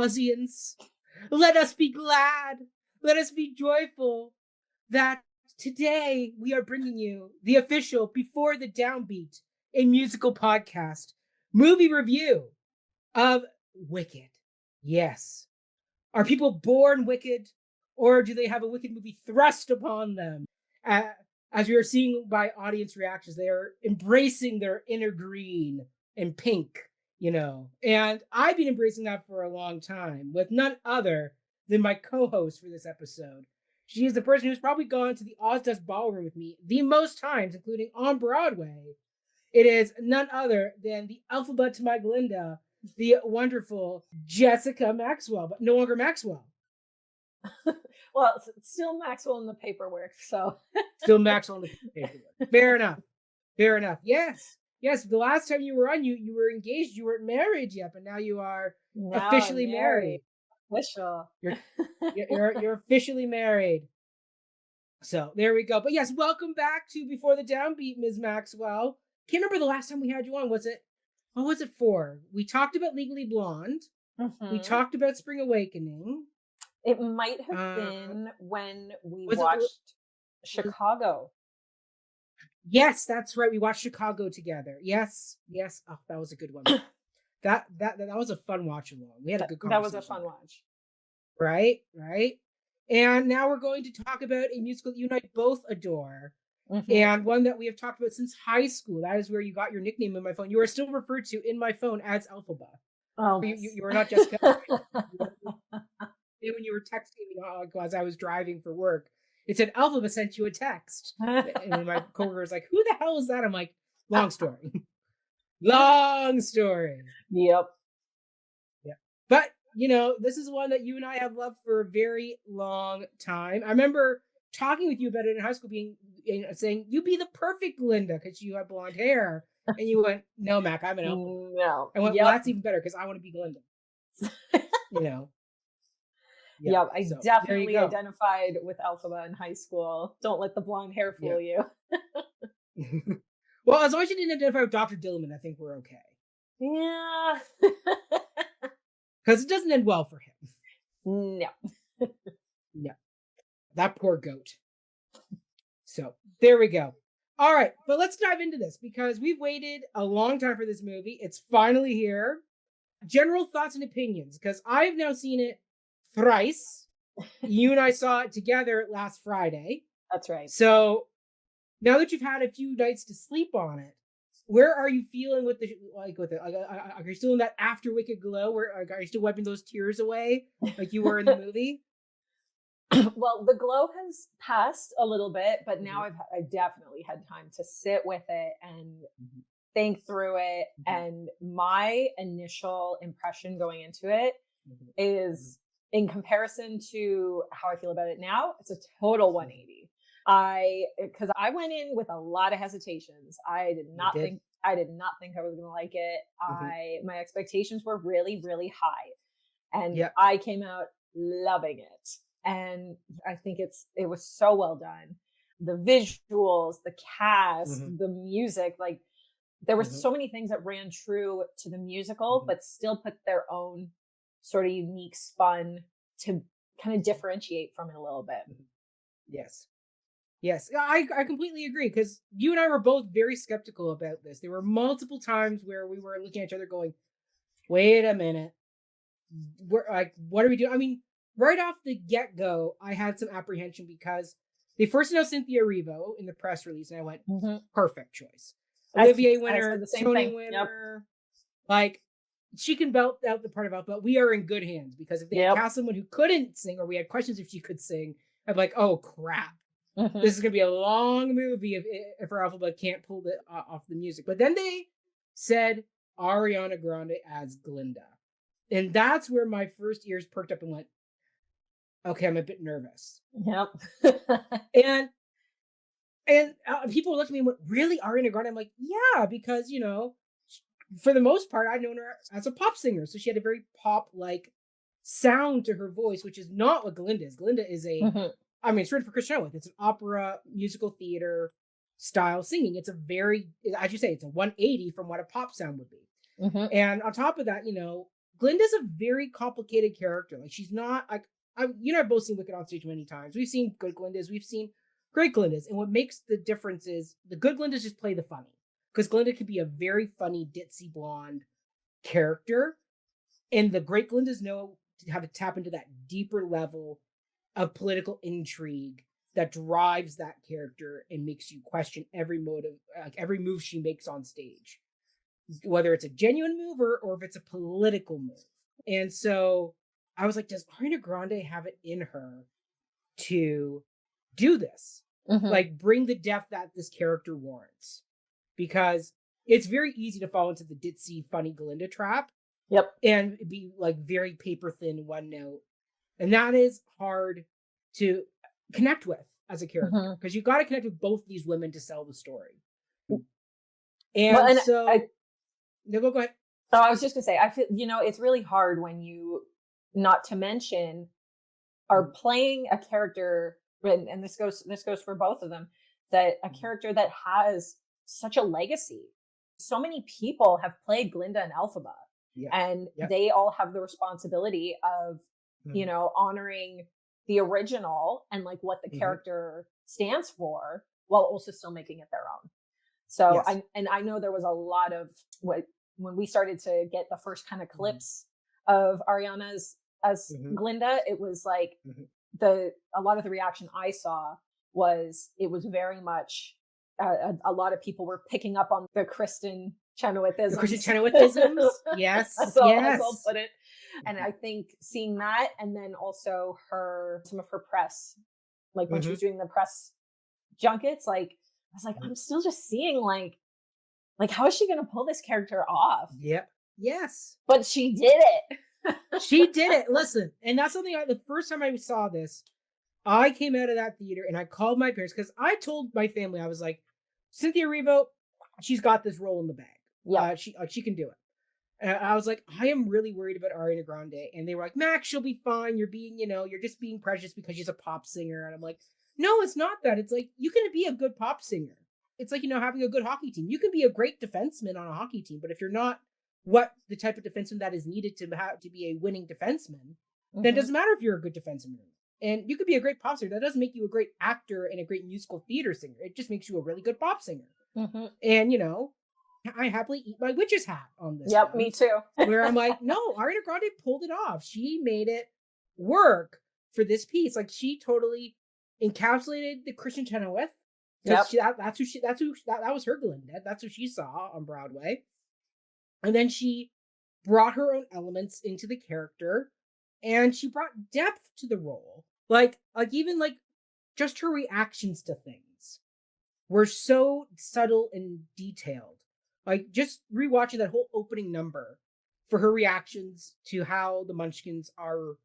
Ozians, let us be glad, let us be joyful that today we are bringing you the official Before the Downbeat, a musical podcast movie review of Wicked. Yes. Are people born wicked, or do they have a wicked movie thrust upon them? As we are seeing by audience reactions, they are embracing their inner green and pink, And I've been embracing that for a long time with none other than my co-host for this episode. She is the person who's probably gone to the Ozdust Ballroom with me the most times, including on Broadway. It is none other than the alphabet to my Glinda, the wonderful Jessica Maxwell, but no longer Maxwell. Well, it's still Maxwell in the paperwork, so. Still Maxwell in the paperwork. Fair enough. Yes. The last time you were on, you were engaged. You weren't married yet, but now you are officially married. Official. You're officially married. So there we go. But yes, welcome back to Before the Downbeat, Ms. Maxwell. Can't remember the last time we had you on. What was it for? We talked about Legally Blonde. Mm-hmm. We talked about Spring Awakening. It might have been when we watched Chicago. Yes, that's right. We watched Chicago together. Yes. Oh, that was a good one. that was a fun watch along. We had a good conversation. That was a fun watch. Right. And now we're going to talk about a musical that you and I both adore. Mm-hmm. And one that we have talked about since high school. That is where you got your nickname in my phone. You are still referred to in my phone as Elphaba. Oh, you were not Jessica. When you were texting me as I was driving for work, it said Elphaba sent you a text. And my coworker was like, who the hell is that? I'm like, long story. Long story. Yep. Yeah. But, this is one that you and I have loved for a very long time. I remember talking with you about it in high school, saying, you'd be the perfect Glinda because you have blonde hair. And you went, no, Mac, I'm an Elphaba. No. I went, well, that's even better because I want to be Glinda. Yeah, I definitely identified with Elphaba in high school. Don't let the blonde hair fool you. Well, as long as you didn't identify with Dr. Dilliman, I think we're okay. Yeah. Because it doesn't end well for him. No. That poor goat. So, there we go. All right, but let's dive into this because we've waited a long time for this movie. It's finally here. General thoughts and opinions, because I've now seen it thrice. You and I saw it together last Friday. That's right. So now that you've had a few nights to sleep on it, where are you feeling with it? Are you still in that after Wicked glow? Are you still wiping those tears away like you were in the movie? Well, the glow has passed a little bit, but now I've definitely had time to sit with it and think through it. And my initial impression going into it is, in comparison to how I feel about it now, it's a total 180. Because I went in with a lot of hesitations. I did not think I was going to like it. My expectations were really, really high, and I came out loving it. And I think it was so well done. The visuals, the cast, the music, like there were so many things that ran true to the musical, but still put their own sort of unique spun to kind of differentiate from it a little bit. Yes, I completely agree, because you and I were both very skeptical about this. There were multiple times where we were looking at each other going, wait a minute, we're like, what are we doing? I mean, right off the get-go, I had some apprehension because they first announced Cynthia Erivo in the press release, and I went, perfect choice. Olivier winner, Tony winner, like, she can belt out the part of Elphaba. We are in good hands, because if they had cast someone who couldn't sing, or we had questions if she could sing, I'd be like, oh crap, this is gonna be a long movie if our Elphaba can't pull it off the music. But then they said Ariana Grande as Glinda, and that's where my first ears perked up and went, okay, I'm a bit nervous. And people looked at me and went, really, Ariana Grande? I'm like, yeah, because for the most part, I'd known her as a pop singer. So she had a very pop-like sound to her voice, which is not what Glinda is. Glinda is it's written for Christian Oath. It's an opera, musical theater style singing. It's a very, as you say, it's a 180 from what a pop sound would be. And on top of that, Glinda's a very complicated character. Like, she's not like you and I have both seen Wicked on stage many times. We've seen good Glindas, we've seen great Glindas, and what makes the difference is the good Glindas just play the funny, because Glinda can be a very funny ditzy blonde character, and the great Glindas know how to tap into that deeper level of political intrigue that drives that character and makes you question every motive, like every move she makes on stage, whether it's a genuine move or if it's a political move. And so I was like, does Ariana Grande have it in her to do this? Like, bring the depth that this character warrants? Because it's very easy to fall into the ditzy, funny Glinda trap. Yep. And be like very paper thin, one note. And that is hard to connect with as a character, because you got to connect with both these women to sell the story. And, well, and so, no, go ahead. Oh, I was just gonna say, I feel, it's really hard when you, not to mention, are playing a character, and this goes for both of them, that a character that has such a legacy. So many people have played Glinda and Elphaba, and they all have the responsibility of, honoring the original and like what the character stands for, while also still making it their own. So I know there was a lot of when we started to get the first kind of clips of Ariana's as Glinda, it was like a lot of the reaction I saw was, it was very much a lot of people were picking up on the Kristen Chenowethisms. The Kristen Chenowethisms, yes, as I'll put it. And I think seeing that, and then also some of her press, like when she was doing the press junkets, like I was like, I'm still just seeing like how is she going to pull this character off? Yep. Yes. But she did it. She did it. Listen, and that's something the first time I saw this, I came out of that theater and I called my parents, because I told my family, I was like, Cynthia Erivo, she's got this role in the bag. Yeah, she can do it. And I was like, I am really worried about Ariana Grande, and they were like, Max, she'll be fine. You're being, you're just being prejudiced because she's a pop singer. And I'm like, no, it's not that. It's like, you can be a good pop singer. It's like, having a good hockey team. You can be a great defenseman on a hockey team, but if you're not the type of defenseman that is needed to be a winning defenseman, then it doesn't matter if you're a good defenseman. And you could be a great pop singer. That doesn't make you a great actor and a great musical theater singer. It just makes you a really good pop singer. And, I happily eat my witch's hat on this. Yep, me too. Where I'm like, no, Ariana Grande pulled it off. She made it work for this piece. Like, she totally encapsulated the Kristen Chenoweth. Yep. That was her Glinda. That's who she saw on Broadway. And then she brought her own elements into the character, and she brought depth to the role. Like even like just her reactions to things were so subtle and detailed. Like, just rewatching that whole opening number for her reactions to how the Munchkins are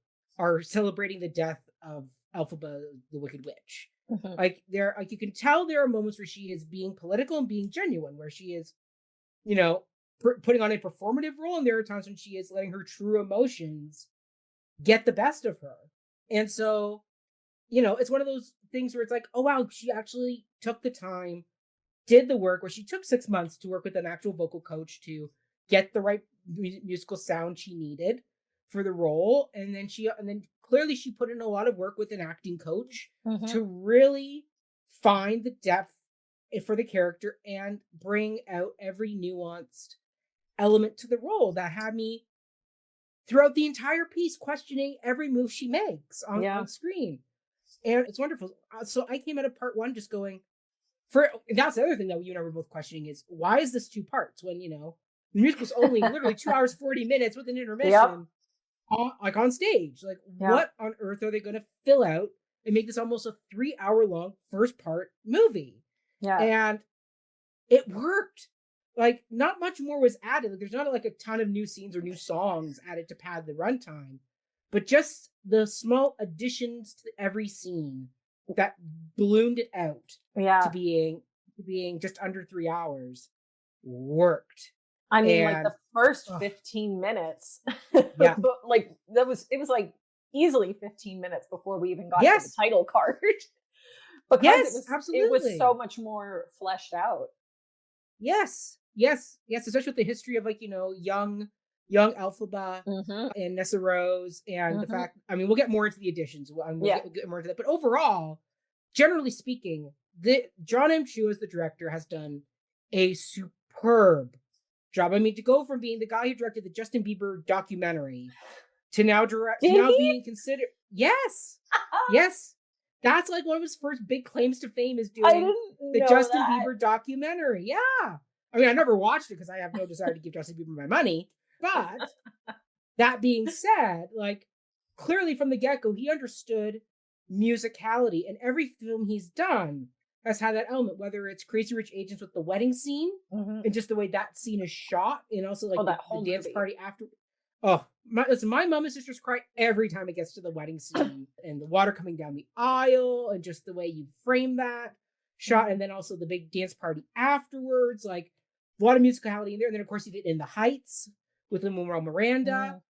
celebrating the death of Elphaba, the Wicked Witch. Like, you can tell there are moments where she is being political and being genuine, where she is, putting on a performative role, and there are times when she is letting her true emotions get the best of her. And so, it's one of those things where it's like, oh wow, she actually took the time, did the work, where she took 6 months to work with an actual vocal coach to get the right musical sound she needed for the role. And then clearly she put in a lot of work with an acting coach to really find the depth for the character and bring out every nuanced element to the role that had me throughout the entire piece questioning every move she makes on screen. And it's wonderful. So I came out of part one just going, that's the other thing that you and I were both questioning is, why is this 2 parts when, the musical's only literally 2 hours, 40 minutes with an intermission on stage? Like, what on earth are they going to fill out and make this almost a 3-hour long first part movie? Yeah. And it worked. Like, not much more was added. Like, there's not like a ton of new scenes or new songs added to pad the runtime, but just the small additions to every scene that ballooned it out to being just under 3 hours worked. I mean, like the first 15 minutes, like it was like easily 15 minutes before we even got to the title card. Because it was so much more fleshed out. Yes, especially with the history of, like, young young Alphaba Mm-hmm. and Nessa Rose, and the Mm-hmm. fact, I mean, we'll get more into the additions, and we'll Yeah. get more into that. But overall, generally speaking, the Jon M as the director has done a superb job. I mean, to go from being the guy who directed the Justin Bieber documentary to Did now he? being considered, yes, yes, that's like one of his first big claims to fame is I doing didn't the know Justin that. Bieber documentary. Yeah, I mean, I never watched it because I have no desire to give Justin Bieber my money. But that being said, like, clearly from the get-go, he understood musicality, and every film he's done has had that element, whether it's Crazy Rich Asians with the wedding scene Mm-hmm. and just the way that scene is shot, and also like that the whole dance movie. party after. Oh, my mom and sisters cry every time it gets to the wedding scene and the water coming down the aisle and just the way you frame that shot, and then also the big dance party afterwards. Like, a lot of musicality in there. And then, of course, he did In the Heights with Lin-Manuel Miranda,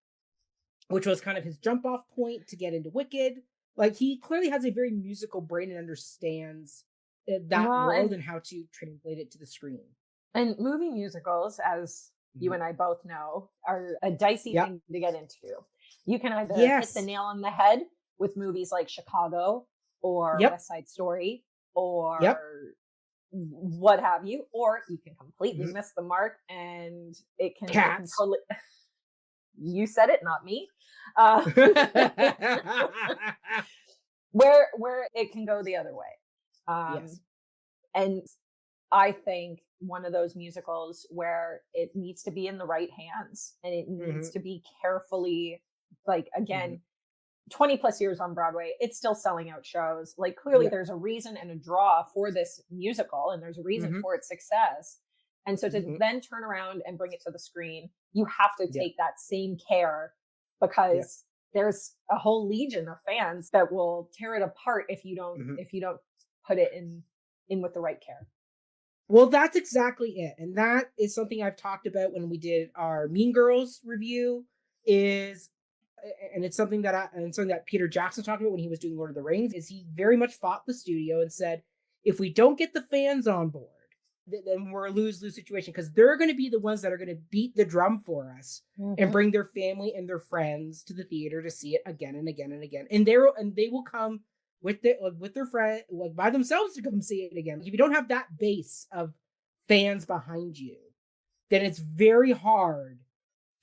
which was kind of his jump off point to get into Wicked. Like, he clearly has a very musical brain and understands that world and how to translate it to the screen. And movie musicals, as you and I both know, are a dicey thing to get into. You can either hit the nail on the head with movies like Chicago or West Side Story or what have you, or you can completely miss the mark and it can totally. You said it, not me. Where it can go the other way. And I think one of those musicals where it needs to be in the right hands and it needs to be carefully, like, again, 20 plus years on Broadway, it's still selling out shows. Like, clearly there's a reason and a draw for this musical and there's a reason for its success. And so to then turn around and bring it to the screen, you have to take that same care because there's a whole legion of fans that will tear it apart if you don't put it in with the right care. Well, that's exactly it. And that is something I've talked about when we did our Mean Girls review and it's something that Peter Jackson talked about when he was doing Lord of the Rings, is he very much fought the studio and said, if we don't get the fans on board, then we're a lose-lose situation, because they're going to be the ones that are going to beat the drum for us and bring their family and their friends to the theater to see it again and again and again. And they will come with their friend, like, by themselves to come see it again. If you don't have that base of fans behind you, then it's very hard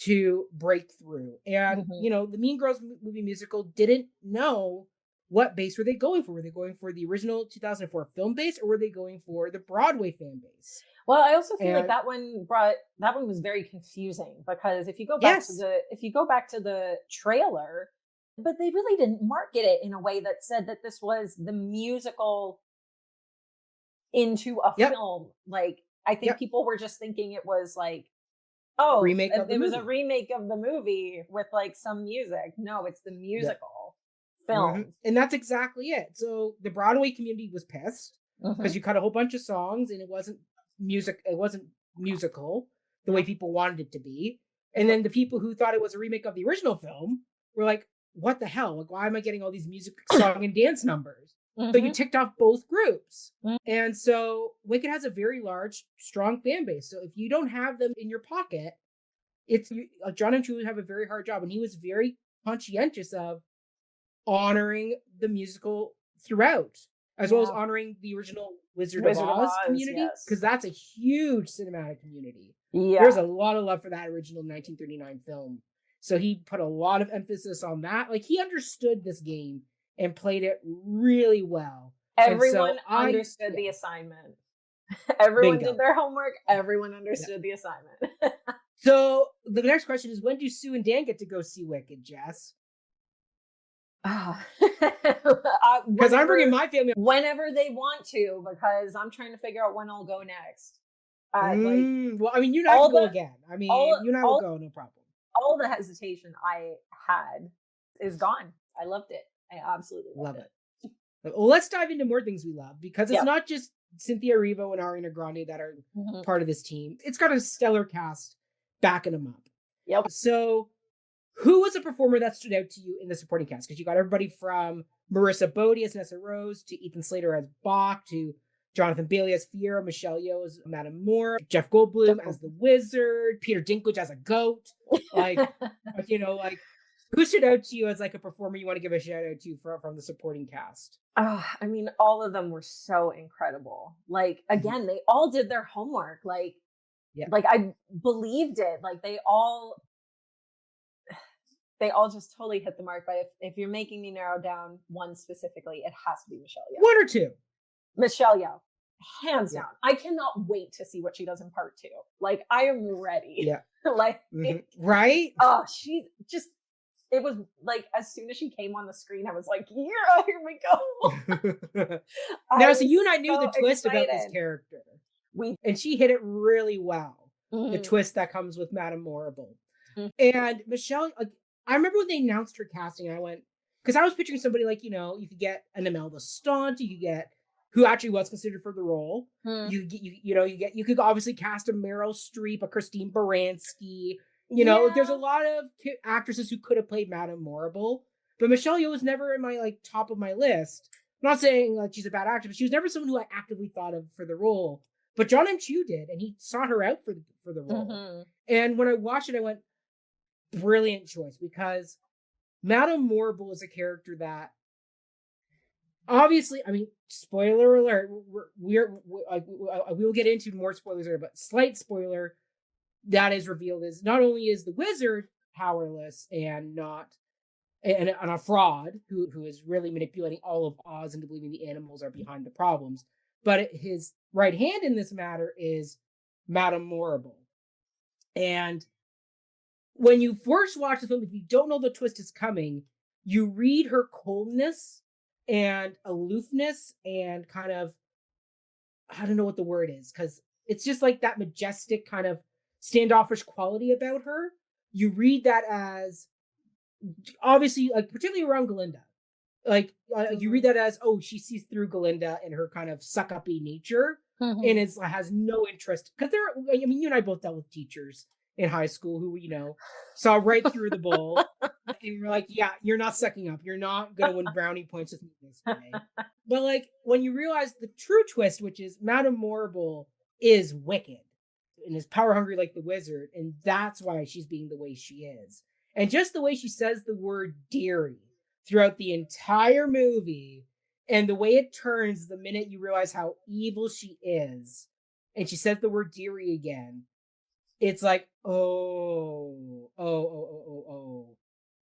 to break through. And the Mean Girls movie musical didn't know what base were they going for. Were they going for the original 2004 film base, or were they going for the Broadway fan base? Well, I also feel like that one was very confusing, because if you go back to the trailer, but they really didn't market it in a way that said that this was the musical into a film. Like, I think people were just thinking it was like, it was a remake of the movie with like some music. No, it's the musical film. And that's exactly it. So the Broadway community was pissed because you cut a whole bunch of songs and it wasn't musical the way people wanted it to be. And then the people who thought it was a remake of the original film were like, what the hell? Like, why am I getting all these music, song, and dance numbers? So you ticked off both groups. And so Wicked has a very large, strong fan base. So if you don't have them in your pocket, Jon M would have a very hard job. And he was very conscientious of honoring the musical throughout, as well as honoring the original Wizard of Oz community, because that's a huge cinematic community. There's a lot of love for that original 1939 film. So he put a lot of emphasis on that. Like, he understood this game and played it really well. Everyone understood the assignment. Everyone did their homework. Everyone understood the assignment. So the next question is, when do Sue and Dan get to go see Wicked, Jess? Because I'm bringing my family whenever they want to, because I'm trying to figure out when I'll go next. Well, I mean, you and I can go again. I mean, you and I will go, no problem. All the hesitation I had is gone. I loved it. I absolutely loved it. Well, let's dive into more things we love, because it's not just Cynthia Erivo and Ariana Grande that are part of this team. It's got a stellar cast backing them up. Yep. So, who was a performer that stood out to you in the supporting cast? Because you got everybody from Marissa Bodie as Nessa Rose, to Ethan Slater as Bach, to Jonathan Bailey as Fiero, Michelle Yeoh as Madame Moore, Jeff Goldblum as the Wizard, Peter Dinklage as a goat. Like, you know, like, who stood out to you as like a performer you want to give a shout out to from the supporting cast? I mean, all of them were so incredible. Like, again, they all did their homework. Like, Yeah. like I believed it. Like they all just totally hit the mark. But if you're making me narrow down one specifically, it has to be Michelle Yeoh. One or two. Michelle Yeoh, hands down. I cannot wait to see what she does in part 2. Like, I am ready. Yeah. Like, right? Oh, she just, it was like, as soon as she came on the screen, I was like, yeah, here we go. Now, so you and I knew the twist excited. about this character. And she hit it really well. The twist that comes with Madame Morrible. And Michelle, I remember when they announced her casting, I went, because I was picturing somebody like, you know, you could get an Imelda Staunton, you could get, who actually was considered for the role. You could obviously cast a Meryl Streep, a Christine Baranski. You know, there's a lot of actresses who could have played Madame Morrible, but Michelle Yeoh was never in my like top of my list. I'm not saying like she's a bad actress, but she was never someone who I actively thought of for the role. But Jon M did, and he sought her out for the role. And when I watched it, I went, brilliant choice, because Madame Morrible is a character that, obviously, I mean, spoiler alert, we will get into more spoilers later, but slight spoiler, that is revealed is not only is the Wizard powerless and a fraud who is really manipulating all of Oz into believing the animals are behind the problems, but his right hand in this matter is Madame Morrible. And when you first watch the film, if you don't know the twist is coming, you read her coldness and aloofness and kind of, I don't know what the word is, because it's just like that majestic kind of standoffish quality about her. You read that as, obviously, like, particularly around Galinda. Like, you read that as, oh, she sees through Galinda and her kind of suck-uppy nature, and has no interest. Because I mean, you and I both dealt with teachers in high school who, you know, saw right through the bull. And you're like, yeah, you're not sucking up. You're not going to win brownie points with me this way. But like, when you realize the true twist, which is Madame Morrible is wicked and is power hungry like the Wizard. And that's why she's being the way she is. And just the way she says the word dearie throughout the entire movie, and the way it turns the minute you realize how evil she is, and she says the word dearie again, it's like, oh,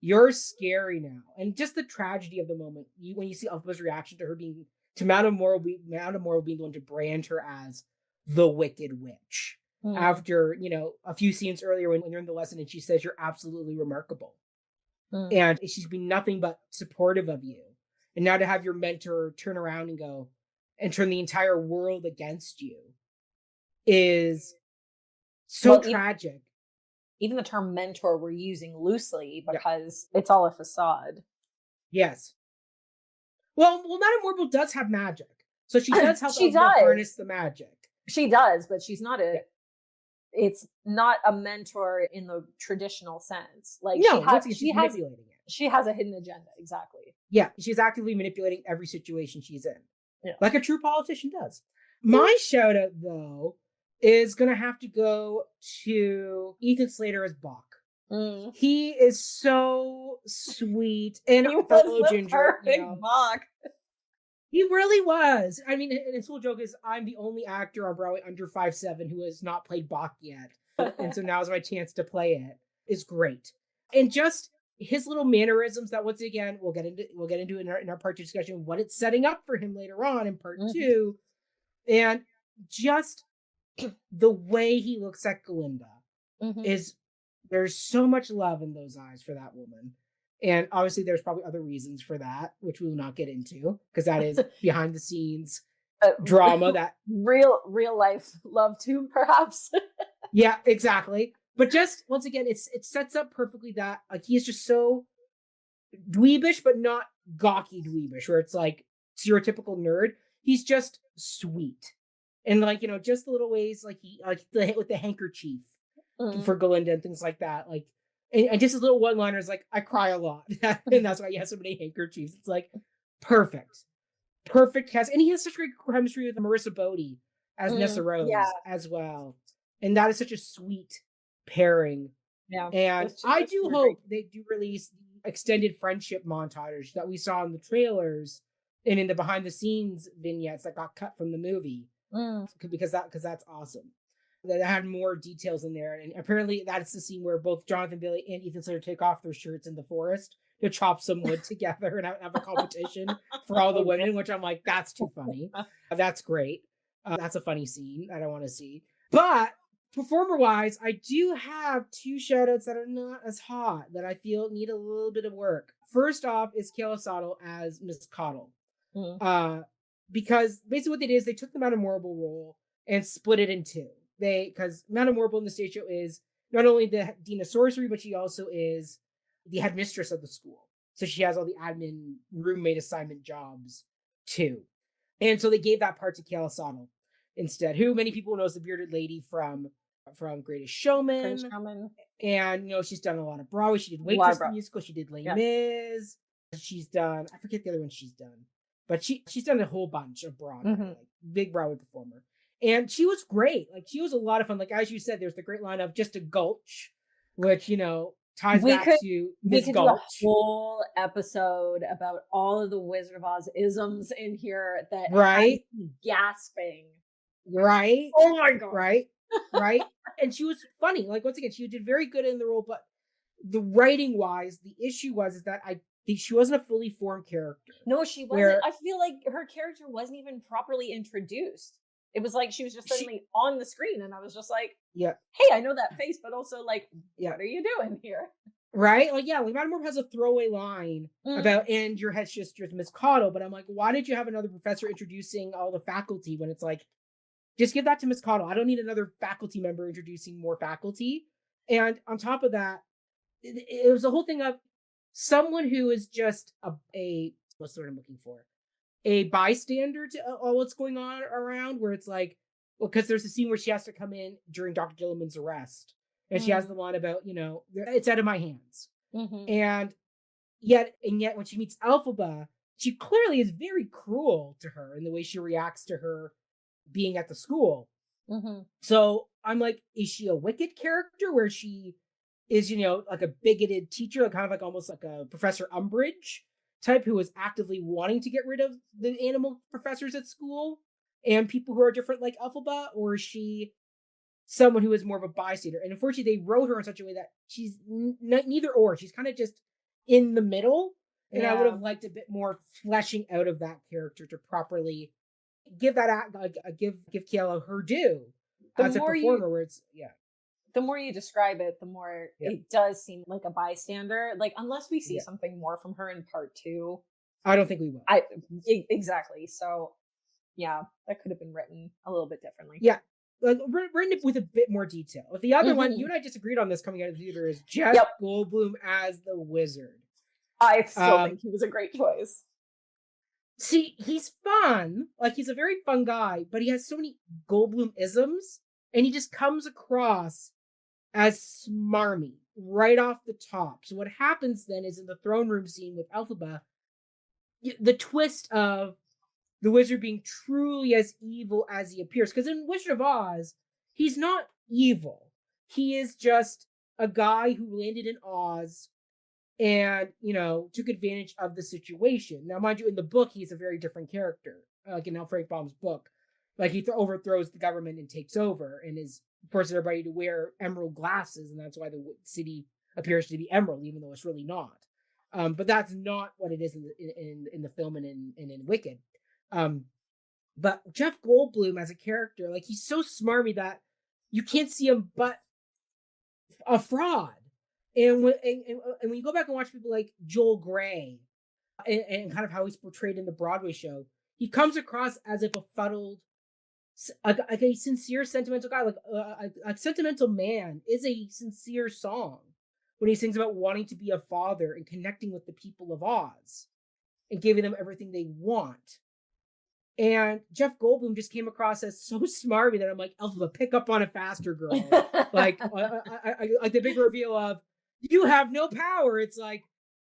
you're scary now. And just the tragedy of the moment, when you see Elphaba's reaction to her to Madame Morrible being the one to brand her as the Wicked Witch. After, you know, a few scenes earlier when you're in the lesson and she says you're absolutely remarkable. And she's been nothing but supportive of you. And now to have your mentor turn around and go and turn the entire world against you is so tragic. Even the term mentor we're using loosely because it's all a facade. Yes. Well, Madame Morrible does have magic. So she does help harness the magic. She does, but she's not it's not a mentor in the traditional sense. Like, no, she's manipulating it. She has a hidden agenda, exactly. Yeah, she's actively manipulating every situation she's in. Like a true politician does. My shout out, though, is going to have to go to Ethan Slater as Bach. He is so sweet. And he was the perfect Bach. He really was. I mean, and his whole joke is, I'm the only actor on Broadway under 5'7" who has not played Bach yet. And so now's my chance to play it. It's great. And just his little mannerisms that, once again, we'll get into in our part 2 discussion, what it's setting up for him later on in part 2. And just the way he looks at Galinda is, there's so much love in those eyes for that woman. And obviously there's probably other reasons for that, which we will not get into, because that is behind the scenes drama that real life love too, perhaps. Yeah, exactly. But just, once again, it sets up perfectly that, like, he is just so dweebish, but not gawky dweebish, where it's like stereotypical nerd. He's just sweet. And, like, you know, just the little ways, like, with the handkerchief for Galinda and things like that. Like, and just his little one-liners, like, I cry a lot. And that's why he has so many handkerchiefs. It's like, perfect. perfect cast, and he has such great chemistry with Marissa Bodie as Nessa Yeah, Rose as well, and that is such a sweet pairing. yeah. And I Those two do are great. hope they do release the extended friendship montage that we saw in the trailers and in the behind the scenes vignettes that got cut from the movie, Mm. because that's awesome. That had more details in there, and apparently that's the scene where both Jonathan Bailey and Ethan Slater take off their shirts in the forest to chop some wood together and have a competition for all the Okay. women, which I'm like, that's too funny. That's great. That's a funny scene that I want to see. But performer wise, I do have two shout outs that are not as hot that I feel need a little bit of work. First off is Kayla Sotto as Miss Coddle. Mm. Because basically what they did is they took the Madame Morrible role and split it in two. Because Madame Morrible in the stage show is not only the Dean of Sorcery, but she also is the headmistress of the school. So she has all the admin roommate assignment jobs too. And so they gave that part to Kayla Sotto instead, who many people know as the bearded lady from Greatest Showman. And she's done a lot of Broadway. She did Waitress the musical. She did Les Mis. She's done, I forget the other one she's done, but she's done a whole bunch of Broadway, like big Broadway performer. And she was great. Like, she was a lot of fun. Like, as you said, there's the great line of just a gulch, which, ties back to Miss Gulch. Do a whole episode about all of the Wizard of Oz isms in here that right, gasping. Right. Oh my god. Right. And she was funny. Like, once again, she did very good in the role, but the writing wise, the issue is that she wasn't a fully formed character. No, she wasn't. I feel like her character wasn't even properly introduced. It was like she was just suddenly on the screen, and I was just like, yeah, hey, I know that face, but also like, what are you doing here? Right? Like, yeah, like Madame Morrible has a throwaway line about, and your head sister's Miss Coddle, but I'm like, why did you have another professor introducing all the faculty when it's like, just give that to Miss Coddle. I don't need another faculty member introducing more faculty. And on top of that, it was a whole thing of someone who is just a what's the word I'm looking for? A bystander to all what's going on around, where it's like, well, because there's a scene where she has to come in during Dr. Dillerman's arrest, and she has the line about, it's out of my hands. And yet when she meets Elphaba, she clearly is very cruel to her in the way she reacts to her being at the school. So I'm like, is she a wicked character where she is, like a bigoted teacher, like kind of like almost like a Professor Umbridge type who is actively wanting to get rid of the animal professors at school and people who are different like Elphaba? Or is she someone who is more of a bystander? And unfortunately, they wrote her in such a way that she's neither or. She's kind of just in the middle. And I would have liked a bit more fleshing out of that character to properly give that give Kayla her due as a performer. Where it's the more you describe it, the more it does seem like a bystander. Like, unless we see something more from her in part 2, I don't think we will. Exactly. So, yeah, that could have been written a little bit differently. Yeah, like written with a bit more detail. The other one, you and I disagreed on this coming out of the theater, is Jeff Goldblum as the wizard. I still think he was a great choice. See, he's fun. Like, he's a very fun guy, but he has so many Goldblum-isms, and he just comes across as smarmy right off the top. So what happens then is in the throne room scene with Elphaba, the twist of the wizard being truly as evil as he appears. Because in Wizard of Oz, he's not evil. He is just a guy who landed in Oz and, took advantage of the situation. Now, mind you, in the book, he's a very different character. Like in L. Frank Baum's book. Like, he overthrows the government and takes over and forces everybody to wear emerald glasses, and that's why the city appears to be emerald, even though it's really not. But that's not what it is in the film and in Wicked. But Jeff Goldblum as a character, like, he's so smarmy that you can't see him but a fraud. And when you go back and watch people like Joel Grey and kind of how he's portrayed in the Broadway show, he comes across as if a fuddled, like a sincere, sentimental guy. Like a Sentimental Man is a sincere song when he sings about wanting to be a father and connecting with the people of Oz and giving them everything they want. And Jeff Goldblum just came across as so smarmy that I'm like, Elphaba, pick up on it faster, girl. Like the big reveal of, you have no power. It's like,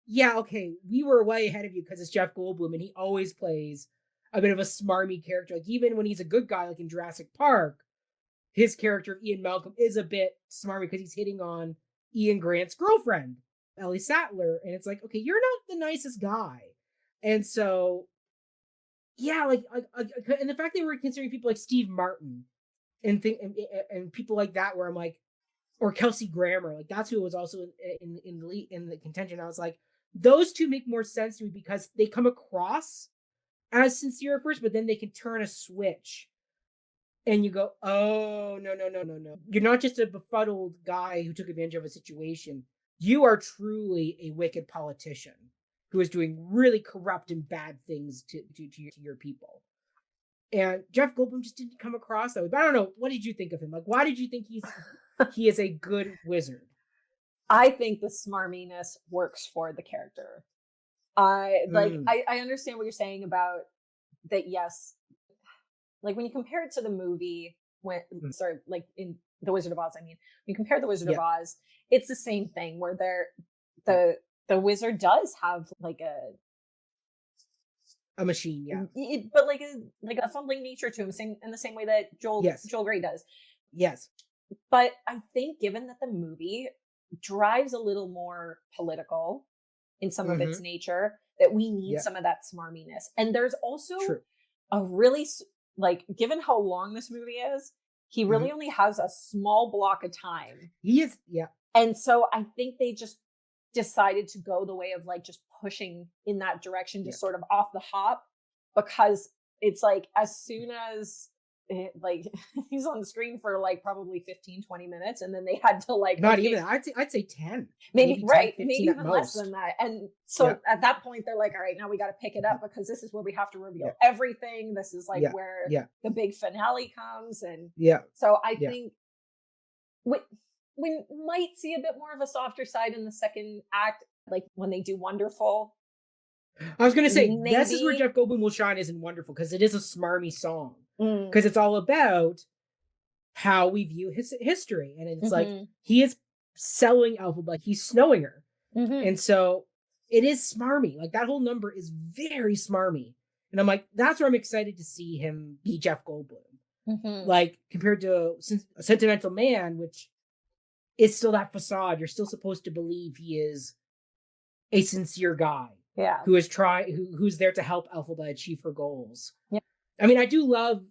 yeah, okay, we were way ahead of you because it's Jeff Goldblum and he always plays a bit of a smarmy character. Like even when he's a good guy, like in Jurassic Park, his character Ian Malcolm is a bit smarmy because he's hitting on Ian Grant's girlfriend, Ellie Sattler, and it's like, okay, you're not the nicest guy, and so yeah, and the fact they were considering people like Steve Martin and people like that, where I'm like, or Kelsey Grammer, like that's who was also in the contention. I was like, those two make more sense to me because they come across as sincere at first, but then they can turn a switch and you go, oh, no. You're not just a befuddled guy who took advantage of a situation. You are truly a wicked politician who is doing really corrupt and bad things to your people. And Jeff Goldblum just didn't come across that way. But I don't know. What did you think of him? Like, why did you think he is a good wizard? I think the smarminess works for the character. I understand what you're saying about that. Yes, like when you compare it to the movie, like in The Wizard of Oz. I mean, when you compare The Wizard of Oz, it's the same thing where the wizard does have like a machine, but like a fumbling nature to him, in the same way that Joel Grey does. Yes, but I think given that the movie drives a little more political in some of its nature, that we need some of that smarminess. And there's also a really, like, given how long this movie is, he really only has a small block of time. He is, and so I think they just decided to go the way of like just pushing in that direction, just sort of off the hop, because it's like as soon as like he's on the screen for like probably 15-20 minutes, and then they had to like not even I'd say 10, maybe 10, right, maybe even less than that. And so at that point they're like, all right, now we got to pick it up, because this is where we have to reveal everything. This is like where the big finale comes. And so I think we might see a bit more of a softer side in the second act, like when they do Wonderful. I was going to say, maybe. This is where Jeff Goldblum will shine, is in Wonderful, because it is a smarmy song. Because it's all about how we view his history. And it's like, he is selling Elphaba, he's snowing her. And so it is smarmy. Like that whole number is very smarmy. And I'm like, that's where I'm excited to see him be Jeff Goldblum. Like compared to A Sentimental Man, which is still that facade. You're still supposed to believe he is a sincere guy. Who is who's there to help Elphaba achieve her goals. I mean, I do love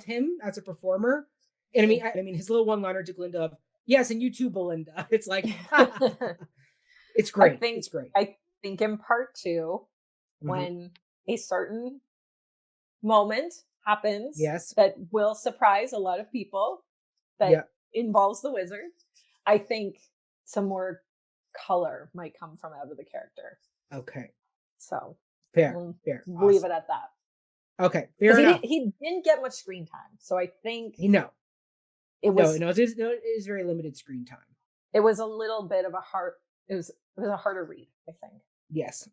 him as a performer. And I mean his little one-liner to Glinda of, yes, and you too, Belinda. It's like it's great. It's great. I think in part 2, when a certain moment happens that will surprise a lot of people, that involves the wizard, I think some more color might come from out of the character. Okay. So fair. We'll leave it at that. Okay. Fair enough. He didn't get much screen time, so I think it is very limited screen time. It was a little bit of it was a harder read, I think. Yes.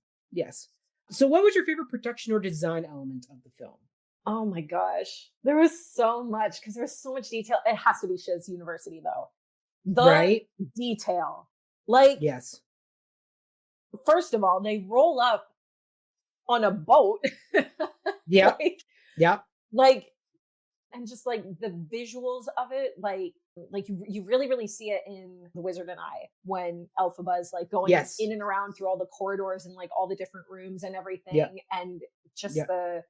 So what was your favorite production or design element of the film? Oh my gosh. There was so much, because there was so much detail. It has to be Shiz University though. The detail. Like, first of all, they roll up on a boat. Like, and just like the visuals of it, like you really, really see it in The Wizard and I, when Elphaba is like going in and around through all the corridors and like all the different rooms and everything. And just the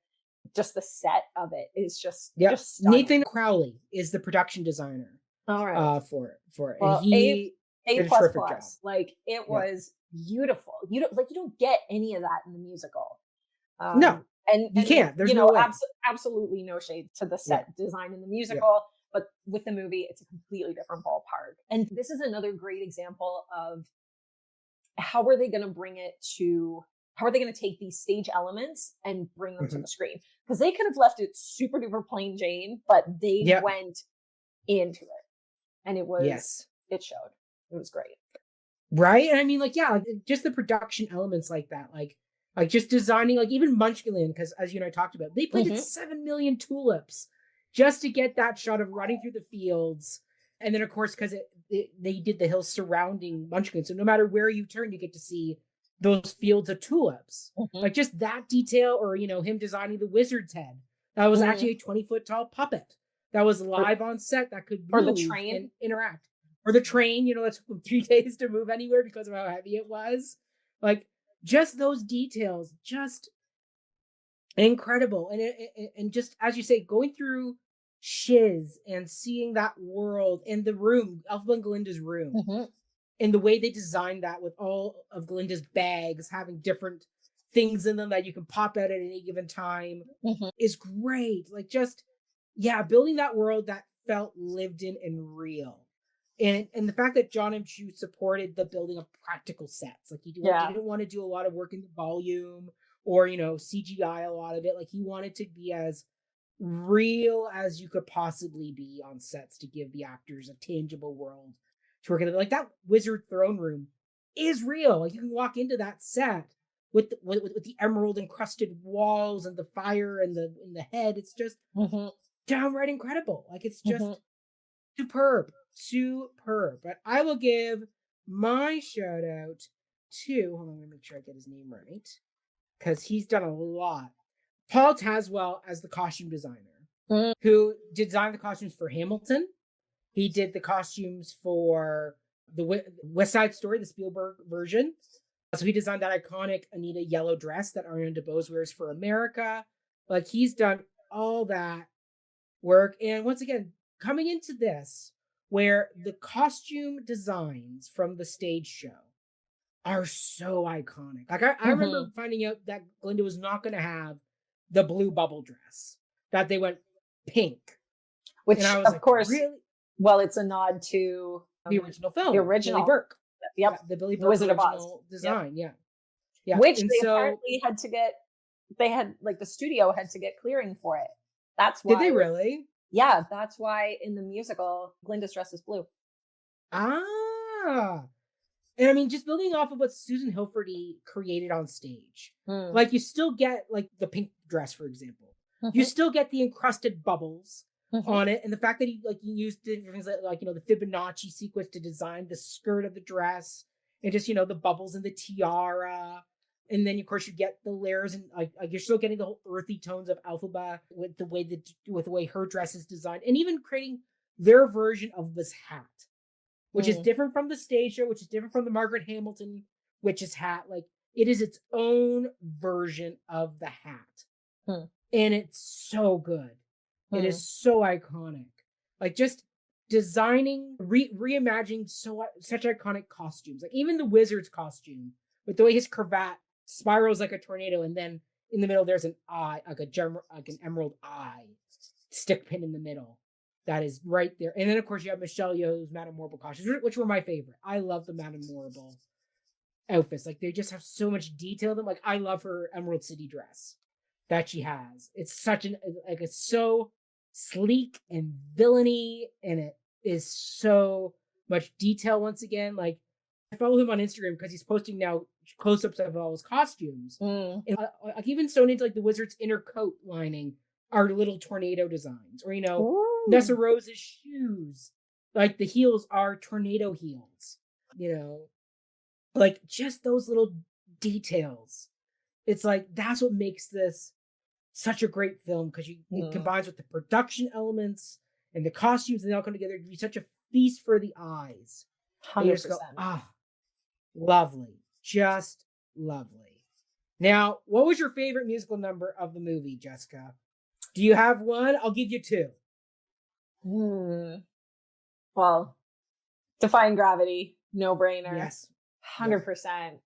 set of it is just stunning. Nathan Crowley is the production designer. All right. For it. Well, and he A++. Like it was beautiful. You don't get any of that in the musical. No, and you can't. There's no way. Absolutely no shade to the set design in the musical, but with the movie, it's a completely different ballpark. And this is another great example of how are they going to take these stage elements and bring them to the screen? Because they could have left it super duper plain Jane, but they went into it, and it was it showed. It was great. Right? And I mean, like, just the production elements like that, like just designing, like even Munchkinland, because as you and I talked about, they planted 7 million tulips just to get that shot of running through the fields. And then, of course, because they did the hills surrounding Munchkin, so no matter where you turn, you get to see those fields of tulips. Mhm. Like just that detail, or him designing the wizard's head. That was Mhm. actually a 20-foot tall puppet that was Or, live on set that could or the move and train. interact. Or the train, that took them 3 days to move anywhere because of how heavy it was. Like just those details, just incredible. And just as you say, going through Shiz and seeing that world in the room, Elphaba and Glinda's room, Mhm. and the way they designed that with all of Glinda's bags having different things in them that you can pop out at any given time Mhm. is great. Like just building that world that felt lived in and real. And the fact that Jon M supported the building of practical sets. Like he Yeah. didn't want to do a lot of work in the volume or CGI a lot of it. Like he wanted to be as real as you could possibly be on sets to give the actors a tangible world to work in. Like that wizard throne room is real. Like you can walk into that set with the emerald encrusted walls and the fire and the head. It's just Mhm. downright incredible. Like it's Mhm. just superb. But I will give my shout out to, hold on, let me make sure I get his name right, because he's done a lot. Paul Tazwell as the costume designer, Mhm. who designed the costumes for Hamilton. He did the costumes for the West Side Story, the Spielberg version. So he designed that iconic Anita yellow dress that Ariana DeBose wears for America. Like he's done all that work. And once again, coming into this, where the costume designs from the stage show are so iconic. Like I remember Mhm. finding out that Glinda was not going to have the blue bubble dress, that they went pink. And Which, I was of like, course, really? well, it's a nod to The original the film, Billy original. Burke. Yeah, Yep. the Billy The Burke Wizard of Oz. original Yep. design. Yeah. Yeah. Which And they so, apparently had to get, they had, like, the studio had to get clearing for it. That's did they why, really? yeah, that's why in the musical, Glinda's dress is blue. Ah. And I mean, just building off of what Susan Hilferty created on stage, Mm. like you still get like the pink dress, for example. You Mhm. still get the encrusted bubbles Mhm. on it, and the fact that he used different things like the Fibonacci sequence to design the skirt of the dress, and just the bubbles in the tiara, and then of course you get the layers, and like you're still getting the whole earthy tones of Alphaba with the way her dress is designed, and even creating their version of this hat, which is Mm. different from the stage show, which is different from the Margaret Hamilton witch's hat. Like it is its own version of the hat. Mm. And it's so good. It Mm. is so iconic. Like just designing, reimagining such iconic costumes. Like even the wizard's costume, with the way his cravat spirals like a tornado, and then in the middle there's an eye, like an emerald eye, stick pin in the middle. That is right there. And then of course you have Michelle Yeoh's Madame Morrible costumes, which were my favorite. I love the Madame Morrible outfits. Like they just have so much detail in them. Like I love her Emerald City dress that she has. It's such an like it's so sleek and villainy, and it is so much detail once again. Like I follow him on Instagram because he's posting now close-ups of all his costumes. Mm. And like even sewn into like the wizard's inner coat lining are little tornado designs. Or Nessa Ooh. Rose's shoes. Like the heels are tornado heels. You know, like just those little details. It's like that's what makes this such a great film, because it Mm. combines with the production elements and the costumes, and they all come together to be such a feast for the eyes. And you just go, 100%. ah, lovely, just lovely. Now, what was your favorite musical number of the movie, Jessica? Do you have one? I'll give you two. Hmm. Well, Defying Gravity, no brainer, Yes. Yeah. 100%.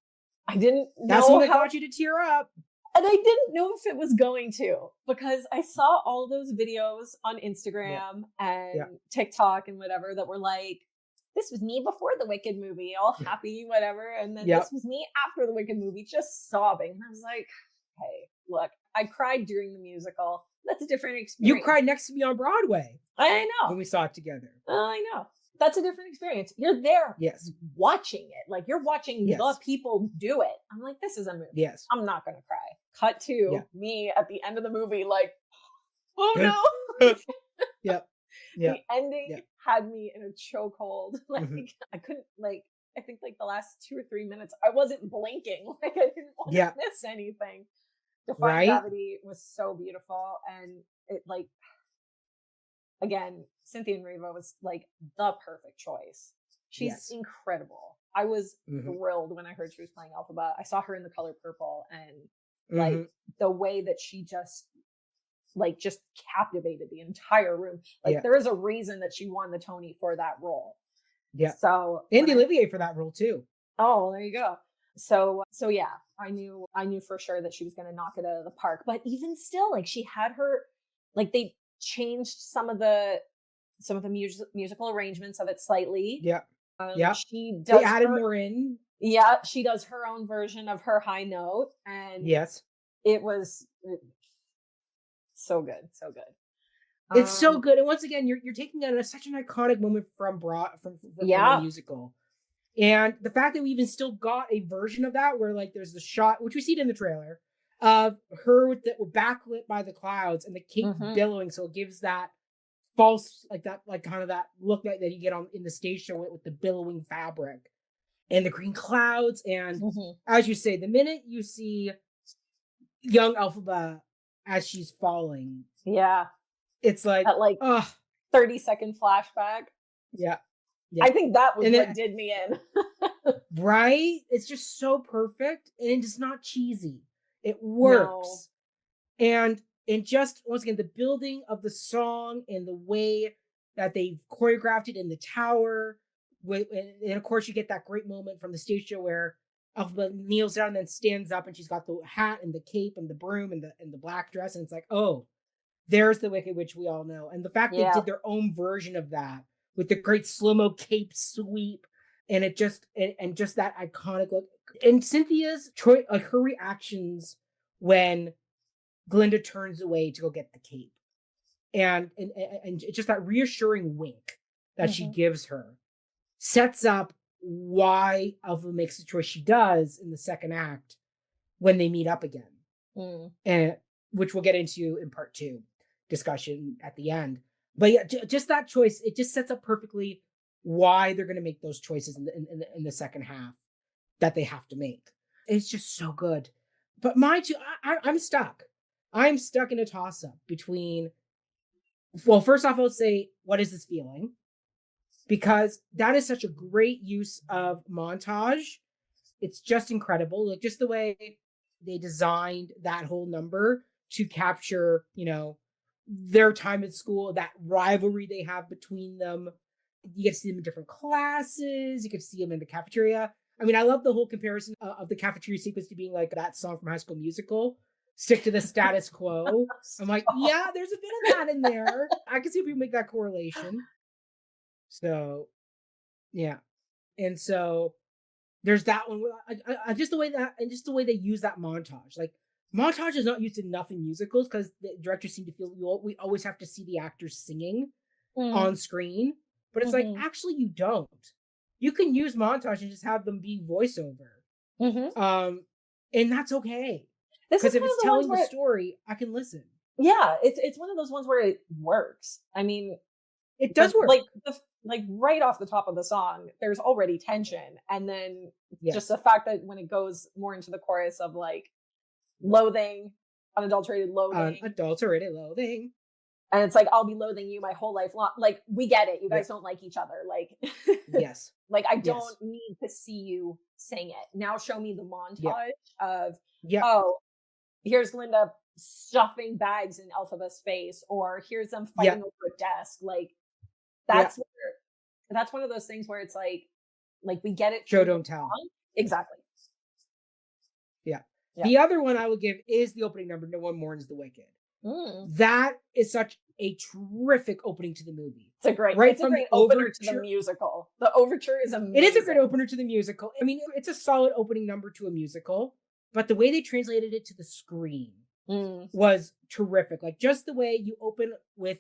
I didn't That's the know one that how, got you to tear up. and I didn't know if it was going to, because I saw all those videos on Yeah. Instagram Yeah. and TikTok and whatever that were like, this was me before the Wicked movie, all happy, whatever. And then Yep. this was me after the Wicked movie, just sobbing. And I was like, hey, look, I cried during the musical. That's a different You experience. cried next to me on Broadway I know. when we saw it together. I know. That's a different experience. You're there Yes. watching it. Like you're watching Yes. the people do it. I'm like, this is a movie. Yes. I'm not going to cry. Cut to Yeah. me at the end of the movie, like, oh no. Yep. Yeah. The ending Yeah. had me in a chokehold. Like Mhm. I couldn't, like, I think like the last 2 or 3 minutes, I wasn't blinking. Like I didn't want to miss anything. Defying Right? Gravity was so beautiful. And it like, again, Cynthia Erivo was like the perfect choice. She's Yes. incredible. I was thrilled when I heard she was playing Elphaba. I saw her in The Color Purple, and like the way that she just captivated the entire room. Like there is a reason that she won the Tony for that role. Yeah. So and the Olivier for that role too. Oh, there you go. So yeah, I knew for sure that she was going to knock it out of the park. But even still, like she had her, like they changed some of the musical arrangements of it slightly. Yeah. She does. They added more in. Yeah, she does her own version of her high note, and it was so good, so good. It's so good, and once again, you're taking out such an iconic moment from the musical, and the fact that we even still got a version of that where like there's the shot, which we see it in the trailer, of her with backlit by the clouds and the cape billowing, so it gives that false kind of that look that you get on in the stage show with the billowing fabric and the green clouds, and as you say, the minute you see young Elphaba as she's falling, it's like that 30-second flashback. Yeah. I think that was what did me in. Right? It's just so perfect, and it's not cheesy. It works. No. And just once again, the building of the song and the way that they've choreographed it in the tower, and of course you get that great moment from the stage show where Elphaba kneels down and then stands up, and she's got the hat and the cape and the broom and the black dress, and it's like, oh, there's the Wicked Witch we all know. And the fact they did their own version of that with the great slow-mo cape sweep, and it just and just that iconic look. And Cynthia's choice, like her reactions when Glinda turns away to go get the cape, and just that reassuring wink that she gives her sets up why Elphaba makes the choice she does in the second act when they meet up again, and which we'll get into in part 2 discussion at the end. But yeah, just that choice, it just sets up perfectly why they're going to make those choices in the second half that they have to make. It's just so good. But mind you, I'm stuck. I'm stuck in a toss-up between, well, first off, I'll say, what is this feeling? Because that is such a great use of montage. It's just incredible. Like just the way they designed that whole number to capture, their time at school, that rivalry they have between them. You get to see them in different classes. You get to see them in the cafeteria. I mean, I love the whole comparison of the cafeteria sequence to being like that song from High School Musical, Stick to the Status Quo. I'm like, yeah, there's a bit of that in there. I can see people make that correlation. So, yeah. And so there's that one. Just the way they use that montage. Like, montage is not used enough in musicals because the directors seem to feel we always have to see the actors singing on screen. But it's like, actually, you don't. You can use montage and just have them be voiceover. And that's okay. Because if it's telling the story, I can listen. Yeah, it's one of those ones where it works. I mean, it does work. Like right off the top of the song, there's already tension. And then just the fact that when it goes more into the chorus of like loathing, unadulterated loathing. Unadulterated loathing. And it's like, I'll be loathing you my whole life long. Like, we get it. You guys don't like each other. Like, yes. Like, I don't need to see you sing it. Now show me the montage of, oh, here's Glinda stuffing bags in Elphaba's face, or here's them fighting over a desk. Like, that's one of those things where it's like we get it. Show, don't tell. Exactly. Yeah. The other one I will give is the opening number, No One Mourns the Wicked. That is such a terrific opening to the movie. It's a great opener to the musical. The overture is amazing. It is a great opener to the musical. I mean, it's a solid opening number to a musical, but the way they translated it to the screen was terrific. Like just the way you open with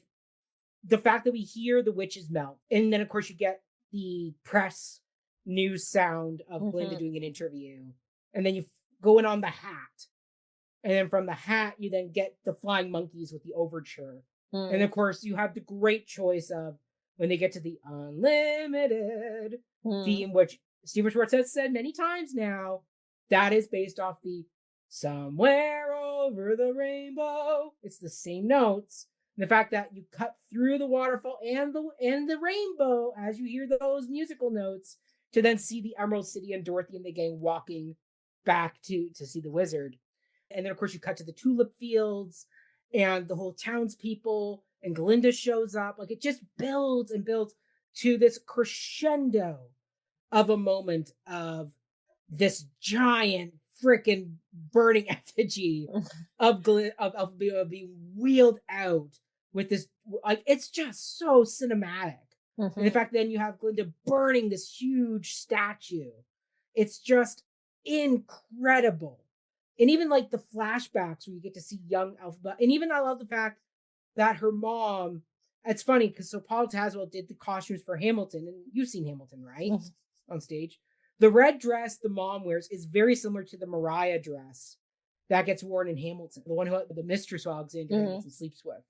the fact that we hear the witches melt. And then of course you get the press news sound of Glinda doing an interview. And then you go in on the hat. And then from the hat, you then get the flying monkeys with the overture. And of course, you have the great choice of when they get to the unlimited theme, which Steven Schwartz has said many times now, that is based off the Somewhere Over the Rainbow. It's the same notes. And the fact that you cut through the waterfall and the rainbow as you hear those musical notes to then see the Emerald City and Dorothy and the gang walking back to see the wizard. And then, of course, you cut to the tulip fields and the whole townspeople, and Glinda shows up. Like, it just builds and builds to this crescendo of a moment of this giant freaking burning effigy of being wheeled out with this. Like, it's just so cinematic. Mm-hmm. And in fact, then you have Glinda burning this huge statue. It's just incredible. And even like the flashbacks where you get to see young Elphaba. And even I love the fact that her mom, it's funny because so Paul Tazewell did the costumes for Hamilton, and you've seen Hamilton, right? Mm-hmm. On stage. The red dress the mom wears is very similar to the Mariah dress that gets worn in Hamilton, the one who the mistress who Alexander Hamilton sleeps with.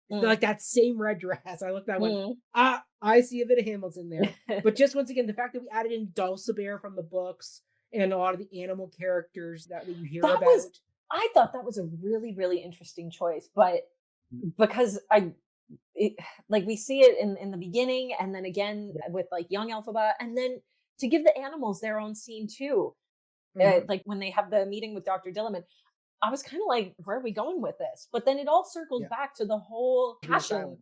Like that same red dress. I looked at that one. I see a bit of Hamilton there. But just once again, the fact that we added in Dulcibert from the books and a lot of the animal characters that you hear about. I thought that was a really, really interesting choice, but because we see it in the beginning, and then again with like young Elphaba, and then to give the animals their own scene too. Like when they have the meeting with Dr. Dillerman, I was kind of like, where are we going with this? But then it all circles back to the whole passion.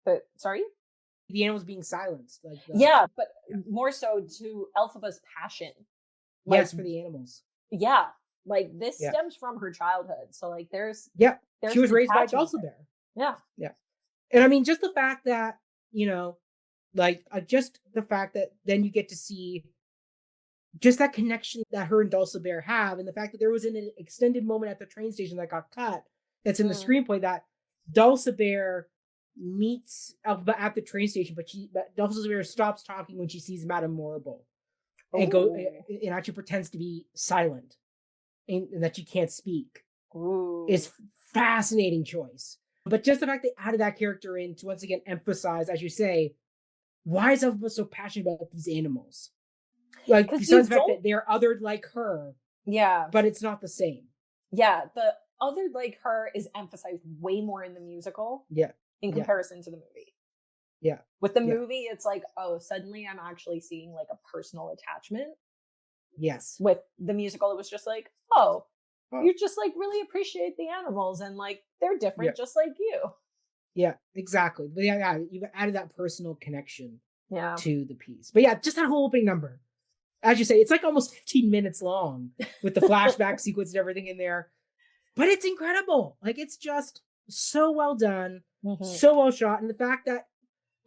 But sorry? The animals being silenced. But more so to Elphaba's passion. Yes, for the animals. Yeah. Like this stems from her childhood. So like there's she was raised by Dulcibert. Yeah. Yeah. And I mean, just the fact that, just the fact that then you get to see just that connection that her and Dulcibert have, and the fact that there was an extended moment at the train station that got cut that's in the screenplay that Dulcibert meets Elphaba at the train station, but Dulcibert stops talking when she sees Madame Morrible and actually pretends to be silent and that she can't speak. Is fascinating choice. But just the fact they added that character in to once again emphasize, as you say, why is Elphaba so passionate about these animals? Like, besides the fact that they're othered like her. Yeah. But it's not the same. Yeah. The othered like her is emphasized way more in the musical. Yeah. In comparison to the movie. Yeah. With the movie, it's like, oh, suddenly I'm actually seeing like a personal attachment. Yes. With the musical, it was just like, oh, you just like really appreciate the animals and like they're different just like you. Yeah, exactly. But you've added that personal connection to the piece. But yeah, just that whole opening number. As you say, it's like almost 15 minutes long with the flashback sequence and everything in there. But it's incredible. Like, it's just so well done, so well shot. And the fact that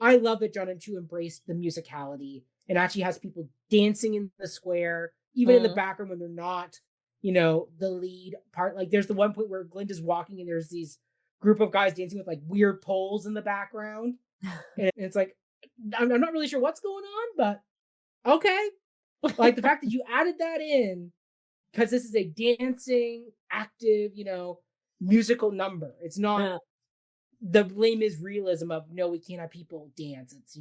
I love that Jon M embraced the musicality and actually has people dancing in the square, even in the background when they're not, the lead part. Like, there's the one point where Glinda's walking and there's these group of guys dancing with like weird poles in the background. And it's like, I'm not really sure what's going on, but okay. Like the fact that you added that in because this is a dancing, active, musical number. It's not the lame is realism of no, we can't have people dance. It's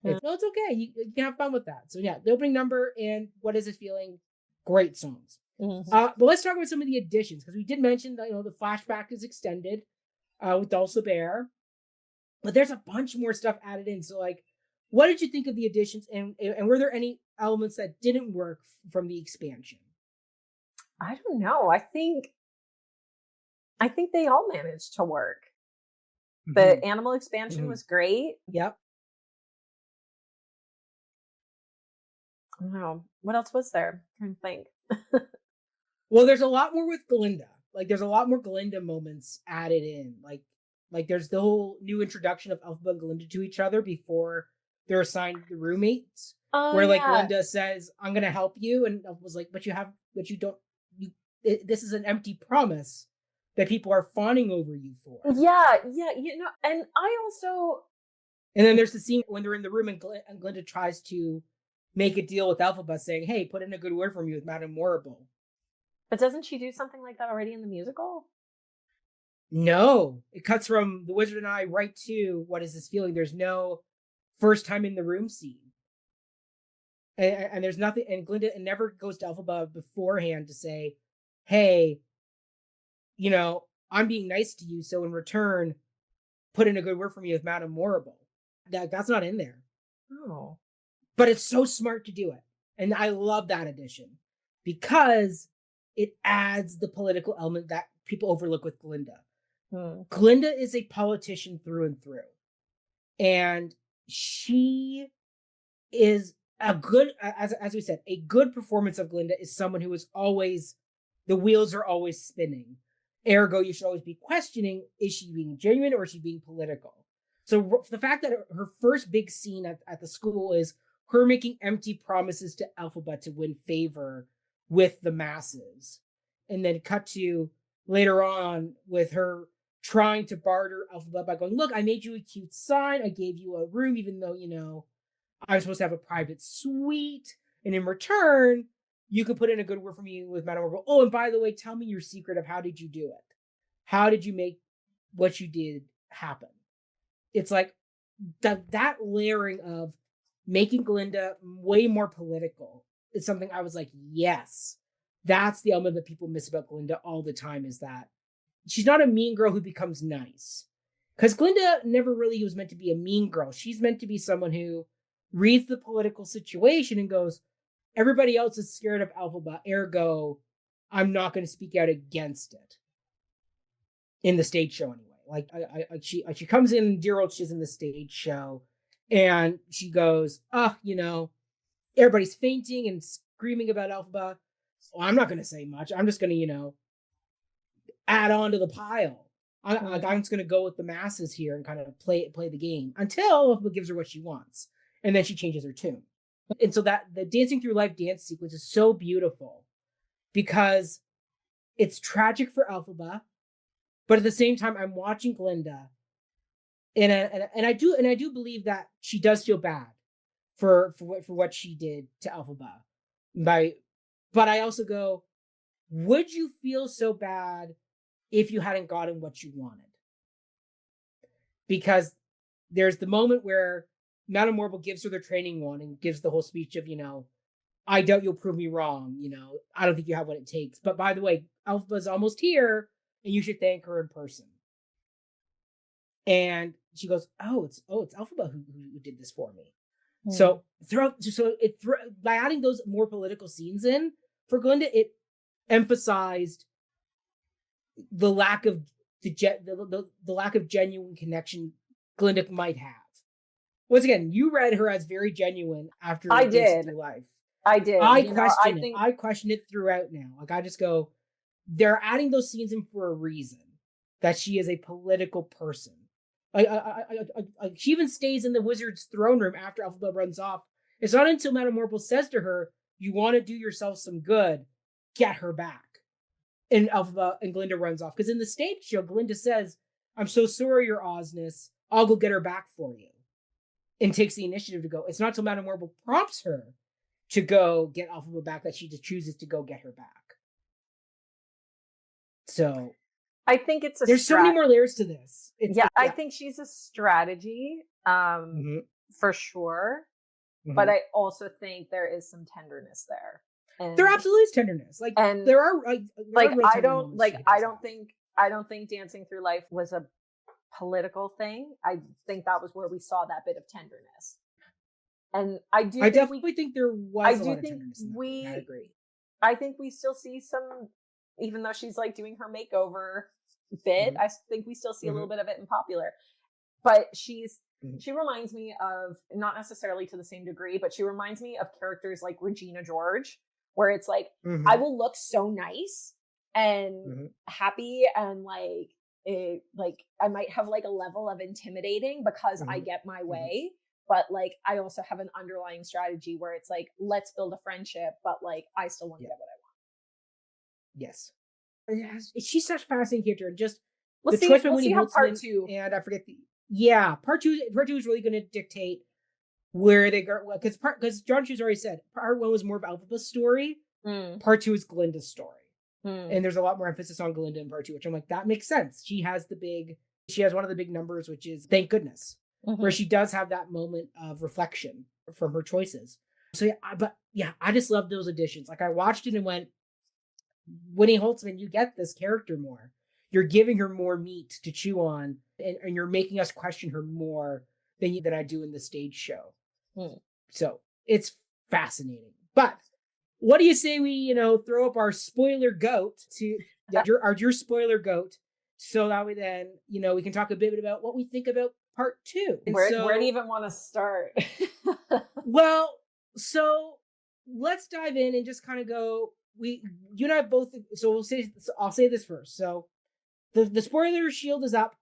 it's okay. You can have fun with that. So yeah, the opening number and What Is This Feeling? Great songs. But let's talk about some of the additions because we did mention that the flashback is extended with Dulcibert, but there's a bunch more stuff added in. So like, what did you think of the additions, and were there any elements that didn't work from the expansion? I don't know. I think they all managed to work. The animal expansion was great. Yep. I don't know. What else was there? I'm trying to think. Well, there's a lot more with Glinda. Like, there's a lot more Glinda moments added in. Like there's the whole new introduction of Elphaba and Glinda to each other before they're assigned the roommates. Where like Glinda says, "I'm gonna help you," and Elphaba's like, "But you don't. This is an empty promise that people are fawning over you for." Yeah, and I also. And then there's the scene when they're in the room and Glinda tries to make a deal with Elphaba, saying, "Hey, put in a good word for me with Madame Morrible." But doesn't she do something like that already in the musical? No, it cuts from The Wizard and I right to What Is This Feeling? There's no first time in the room scene. And there's nothing, and Glinda and never goes to Elphaba beforehand to say, hey, you know, I'm being nice to you, so in return, put in a good word for me with Madame Morrible. That's not in there. Oh. But it's so smart to do it. And I love that addition because it adds the political element that people overlook with Glinda. Glinda is a politician through and through. And she is a good, as we said, a good performance of Glinda is someone who is always, the wheels are always spinning. Ergo, you should always be questioning, is she being genuine or is she being political? So the fact that her first big scene at the school is her making empty promises to Elphaba to win favor with the masses. And then cut to later on with her trying to barter Elphaba by going, look, I made you a cute sign. I gave you a room, even though, you know, I was supposed to have a private suite. And in return, you could put in a good word for me with Madame Morrible. Oh, and by the way, tell me your secret of how did you do it? How did you make what you did happen? It's like that layering of making Glinda way more political is something I was like, yes, that's the element that people miss about Glinda all the time, is that she's not a mean girl who becomes nice. Because Glinda never really was meant to be a mean girl. She's meant to be someone who reads the political situation and goes, everybody else is scared of Elphaba, ergo, I'm not going to speak out against it. In the stage show, anyway. Like, she comes in, dear old, she's in the stage show, and she goes, oh, you know, everybody's fainting and screaming about Elphaba. Well, I'm not going to say much. I'm just going to, you know, add on to the pile. I'm just going to go with the masses here and kind of play the game until Elphaba gives her what she wants. And then she changes her tune. And so that the Dancing Through Life dance sequence is so beautiful because it's tragic for Elphaba, but at the same time, I'm watching Glinda, and I do believe that she does feel bad for what she did to Elphaba. But I also go, would you feel so bad if you hadn't gotten what you wanted? Because there's the moment where Madame Morrible gives her the training wand and gives the whole speech of, you know, I doubt you'll prove me wrong. You know, I don't think you have what it takes. But by the way, Elphaba's almost here, and you should thank her in person. And she goes, it's Elphaba who did this for me. So by adding those more political scenes in for Glinda, it emphasized the lack of the lack of genuine connection Glinda might have. Once again, you read her as very genuine after I did. Through Life. I did. I question it throughout now. Like, I just go, they're adding those scenes in for a reason. That she is a political person. She even stays in the wizard's throne room after Elphaba runs off. It's not until Madame Morrible says to her, you want to do yourself some good, get her back. And Elphaba and Glinda runs off. Because in the stage show, Glinda says, I'm so sorry, Your Ozness. I'll go get her back for you. And takes the initiative to go. It's not until Madame Morrible prompts her to go get Elphaba back that she just chooses to go get her back. So I think it's there's so many more layers to this. I think she's a strategy, for sure. Mm-hmm. But I also think there is some tenderness there. And there absolutely is tenderness. Like, and there are I don't think Dancing Through Life was a political thing. I think that was where we saw that bit of tenderness. And I definitely think there was a lot of tenderness in that. I agree. I think we still see some, even though she's like doing her makeover bit, I think we still see a little bit of it in Popular. But she reminds me of, not necessarily to the same degree, but she reminds me of characters like Regina George, where it's like, I will look so nice and happy and like I might have like a level of intimidating because I get my way. But like, I also have an underlying strategy where it's like, let's build a friendship, but like, I still want to get what I want. Yes. She's such a fascinating character, and just the choice by Winnie Holtzman, and I forget part two is really going to dictate where they go, because John Chu's already said part one was more of Elphaba's story, part two is Glinda's story, and there's a lot more emphasis on Glinda in part two, which I'm like, that makes sense. She has one of the big numbers, which is thank goodness, where she does have that moment of reflection from her choices. So I just love those additions. Like I watched it and went, Winnie Holtzman, you get this character more. You're giving her more meat to chew on, and you're making us question her more than I do in the stage show. Hmm. So it's fascinating. But what do you say we, throw up our spoiler goat to your spoiler goat, so that way then, we can talk a bit about what we think about part 2. And Where do you so, even want to start? well, so let's dive in and just kind of go. You and I both. So I'll say this first. So the spoiler shield is up.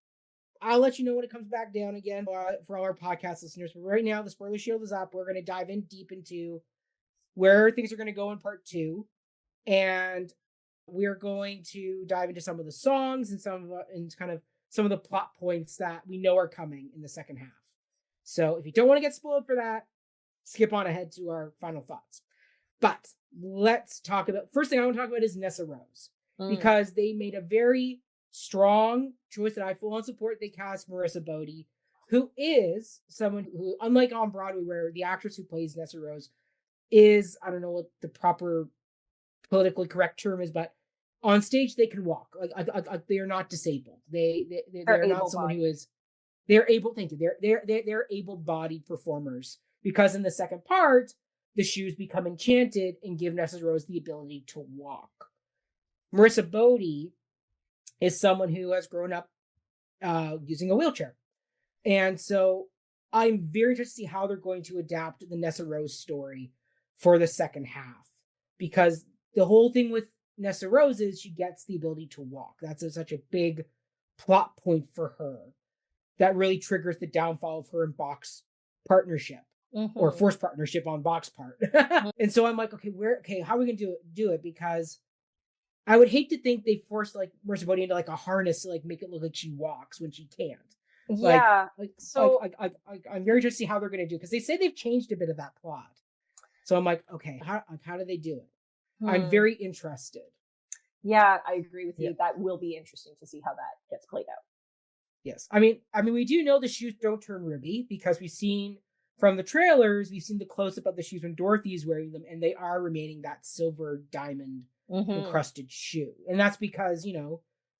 I'll let you know when it comes back down again for all our podcast listeners. But right now, the spoiler shield is up. We're going to dive in deep into where things are going to go in part 2, and we're going to dive into some of the songs and kind of some of the plot points that we know are coming in the second half. So if you don't want to get spoiled for that, skip on ahead to our final thoughts. But let's talk about, first thing I want to talk about is Nessa Rose, because they made a very strong choice that I full on support. They cast Marissa Bodie, who is someone who, unlike on Broadway, where the actress who plays Nessa Rose is, I don't know what the proper politically correct term is, but on stage they can walk. Like they are not disabled. They're not someone who is. They're able. Thank you. They're able-bodied performers, because in the second part, the shoes become enchanted and give Nessa Rose the ability to walk. Marissa Bodie is someone who has grown up using a wheelchair, and so I'm very interested to see how they're going to adapt the Nessa Rose story for the second half, because the whole thing with Nessa Rose is she gets the ability to walk. That's such a big plot point for her that really triggers the downfall of her and Bach's partnership, or forced partnership on Bach's part. And so I'm like, okay, how are we gonna do it? Because I would hate to think they forced like Marissa Bodie into like a harness to like make it look like she walks when she can't. Yeah. I'm very interested to see how they're gonna do, because they say they've changed a bit of that plot. So I'm like, okay, how do they do it? I'm very interested. Yeah, I agree with you. Yeah. That will be interesting to see how that gets played out. Yes. I mean, we do know the shoes don't turn ruby, because we've seen from the trailers, we've seen the close-up of the shoes when Dorothy's wearing them, and they are remaining that silver diamond encrusted shoe. And that's because,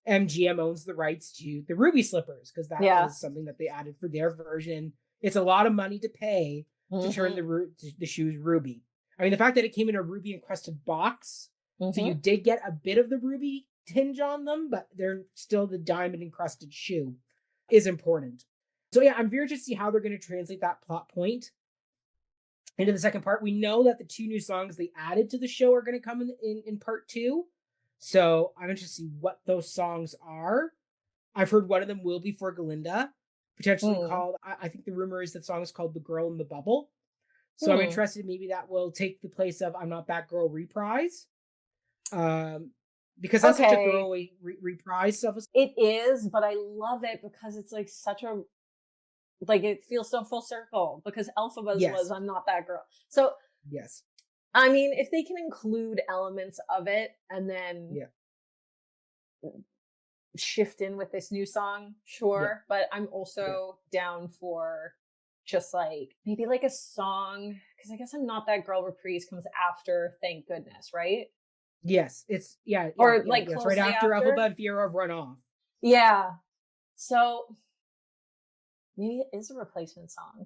MGM owns the rights to the ruby slippers, because that was something that they added for their version. It's a lot of money to pay to turn the shoes ruby. I mean, the fact that it came in a ruby encrusted box, so you did get a bit of the ruby tinge on them, but they're still the diamond encrusted shoe, is important. So yeah, I'm very interested to see how they're going to translate that plot point into the second part. We know that the 2 new songs they added to the show are going to come in part 2. So I'm interested to see what those songs are. I've heard one of them will be for Galinda, potentially called, I think the rumor is that song is called The Girl in the Bubble. So I'm interested, maybe that will take the place of I'm Not That Girl reprise. Because that's such a throwaway reprise stuff. It is, but I love it because it's like such a, like it feels so full circle, because Elphabas was I'm Not That Girl. So yes, I mean, if they can include elements of it and then shift in with this new song, sure. But I'm also down for just like maybe like a song, because I guess I'm Not That Girl reprise comes after Thank Goodness, right? Yes, it's or like it's right after Elphaba and Fiero have run off. Yeah, so maybe it is a replacement song.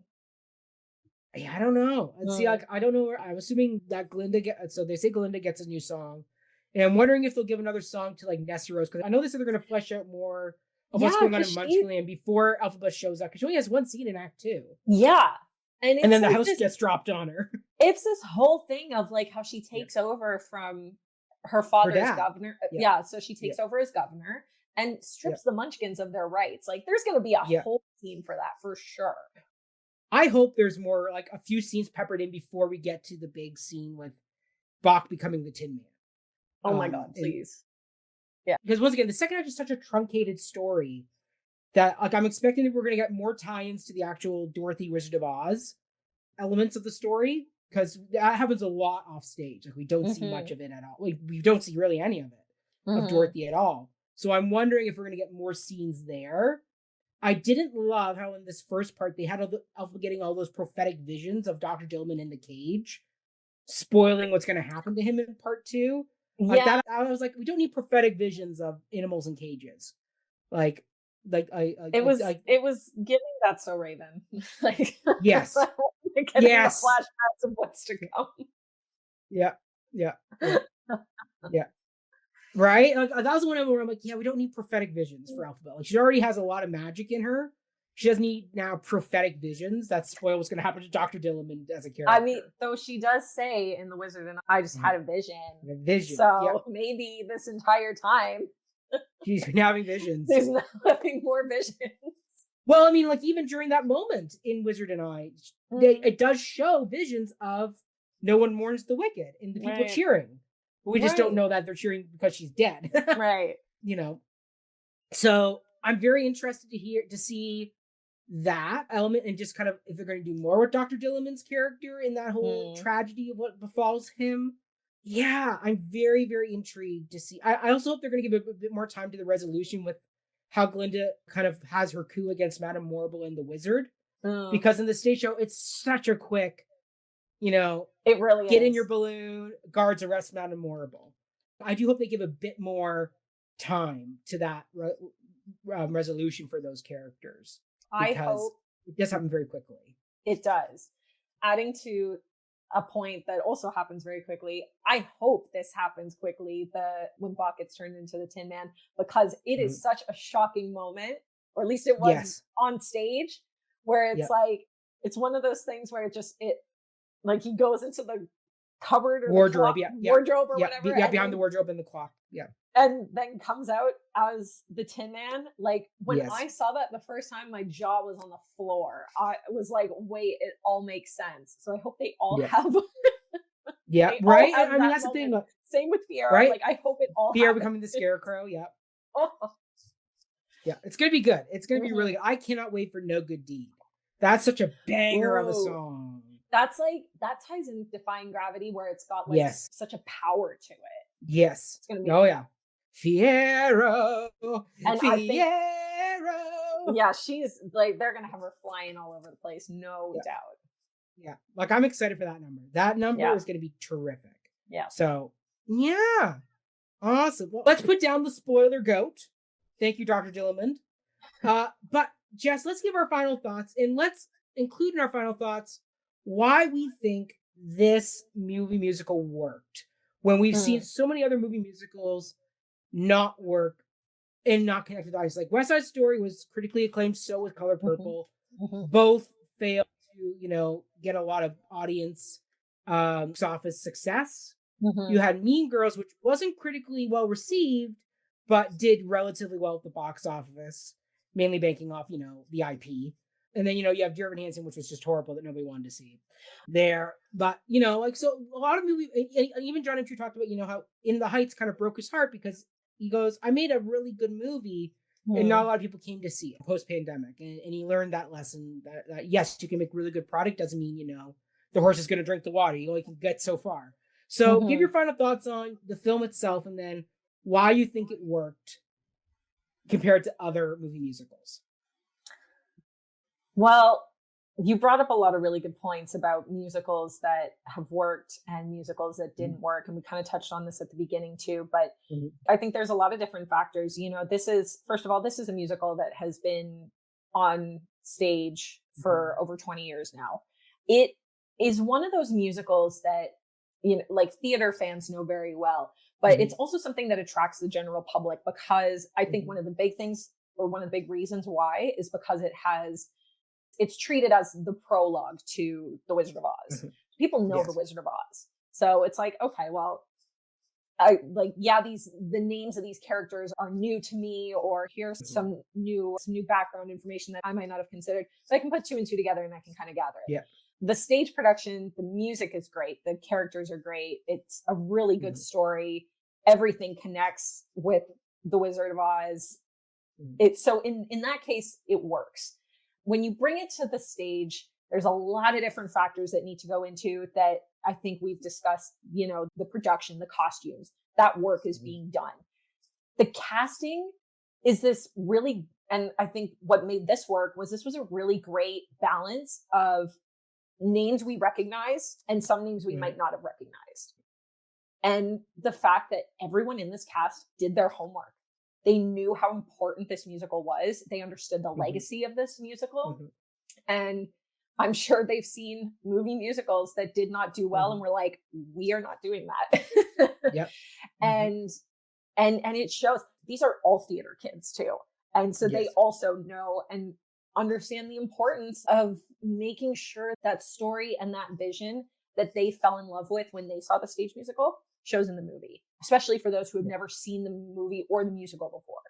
Yeah, I don't know. And see, like, I don't know. I'm assuming that so they say Glinda gets a new song, and I'm wondering if they'll give another song to like Nessa Rose, because I know they said they're going to flesh out more of what's going on in Munchkinland before Elphaba shows up, because she only has one scene in Act 2. Yeah, and then the house gets dropped on her. It's this whole thing of like how she takes over from her father's governor. So she takes over as governor and strips the Munchkins of their rights. Like there's going to be a whole scene for that for sure. I hope there's more, like a few scenes peppered in before we get to the big scene with Bach becoming the Tin Man. Oh my God, please. Because once again, the second act is such a truncated story that like I'm expecting that we're going to get more tie-ins to the actual Dorothy Wizard of Oz elements of the story, because that happens a lot off stage. Like we don't see much of it at all. Like we don't see really any of it of Dorothy at all. So I'm wondering if we're going to get more scenes there. I didn't love how in this first part they had Elphaba getting all those prophetic visions of Dr. Dillman in the cage. spoiling what's going to happen to him in part 2. Like Yeah, that, I was like, we don't need prophetic visions of animals in cages. Like, it was giving That's So Raven. Like yes, getting the yes, flashbacks of what's to come. yeah, yeah, yeah, yeah. Right? Like, that was one of them where I'm like, yeah, we don't need prophetic visions for Alphabet. Like, she already has a lot of magic in her. She doesn't need now prophetic visions that spoil what's going to happen to Dr. Dillamond as a I mean, character. though she does say in The Wizard and I just had a vision. The vision. Yep. So maybe this entire time She's been having visions. there's nothing more visions. Well, I mean, like, even during that moment in Wizard and I, it does show visions of no one mourns the wicked and the people cheering. We just don't know that they're cheering because she's dead. Right. You know. So I'm very interested to see that element and just kind of if they're going to do more with Dr. Dillamond's character in that whole tragedy of what befalls him. Yeah, I'm very, very intrigued to see. I also hope they're going to give a bit more time to the resolution with how Glinda kind of has her coup against Madame Morrible and the Wizard. Because in the stage show, it's such a quick, it really get is. in your balloon, guards arrest Madame Morrible. I do hope they give a bit more time to that resolution for those characters. I hope it does happen very quickly. It does. Adding to a point that also happens very quickly, I hope this happens quickly, when Bach gets turned into the Tin Man, because it is such a shocking moment, or at least it was on stage, where it's like, it's one of those things where it like he goes into the cupboard or wardrobe, wardrobe or whatever. Yeah, behind the wardrobe and the clock. Yeah. And then comes out as the Tin Man. Like when I saw that the first time, my jaw was on the floor. I was like, wait, it all makes sense. So I hope they all have. Yeah, right. I mean, that's moment. The thing. Same with Fiera. Right? Like I hope it all. Fiera becoming the Scarecrow. Yeah. Yeah, it's gonna be good. It's gonna be really good. I cannot wait for No Good Deed. That's such a banger of a song. That ties in Defying Gravity, where it's got like such a power to it. Yes. It's gonna be Fiero. And Fiero. Yeah, she's like, they're gonna have her flying all over the place, no doubt. Yeah, like I'm excited for that number. That number is gonna be terrific. Yeah. So yeah, awesome. Well, let's put down the spoiler goat. Thank you, Dr. Dillamond. But Jess, let's give our final thoughts, and let's include in our final thoughts why we think this movie musical worked when we've seen so many other movie musicals not work and not connect with the audience. Like West Side Story was critically acclaimed, so was Color Purple. Both failed to, get a lot of audience office success. You had Mean Girls, which wasn't critically well received, but did relatively well at the box office, mainly banking off, the IP. And then, you have Dear Evan Hansen, which was just horrible that nobody wanted to see there. But, so a lot of movies, even Jon M talked about, how In the Heights kind of broke his heart because he goes, I made a really good movie and not a lot of people came to see it post-pandemic. And he learned that lesson that yes, you can make really good product. Doesn't mean, the horse is going to drink the water. You only can get so far. So give your final thoughts on the film itself and then why you think it worked compared to other movie musicals. Well, you brought up a lot of really good points about musicals that have worked and musicals that didn't work. And we kind of touched on this at the beginning too, but I think there's a lot of different factors. First of all, this is a musical that has been on stage for over 20 years now. It is one of those musicals that, like theater fans know very well, but it's also something that attracts the general public because I think one of the big things or one of the big reasons why is because it's treated as the prologue to The Wizard of Oz. People know The Wizard of Oz. So it's like, okay, well, the names of these characters are new to me, or here's some new background information that I might not have considered. So I can put 2 and 2 together and I can kind of gather it. Yeah. The stage production, the music is great. The characters are great. It's a really good story. Everything connects with The Wizard of Oz. So in that case, it works. When you bring it to the stage, there's a lot of different factors that need to go into that I think we've discussed, the production, the costumes, that work is being done. The casting is this really, and I think what made this work was this was a really great balance of names we recognize and some names we might not have recognized. And the fact that everyone in this cast did their homework. They knew how important this musical was. They understood the legacy of this musical. And I'm sure they've seen movie musicals that did not do well and were like, we are not doing that. Yep. And it shows. These are all theater kids too. And so they also know and understand the importance of making sure that story and that vision that they fell in love with when they saw the stage musical shows in the movie, especially for those who have never seen the movie or the musical before.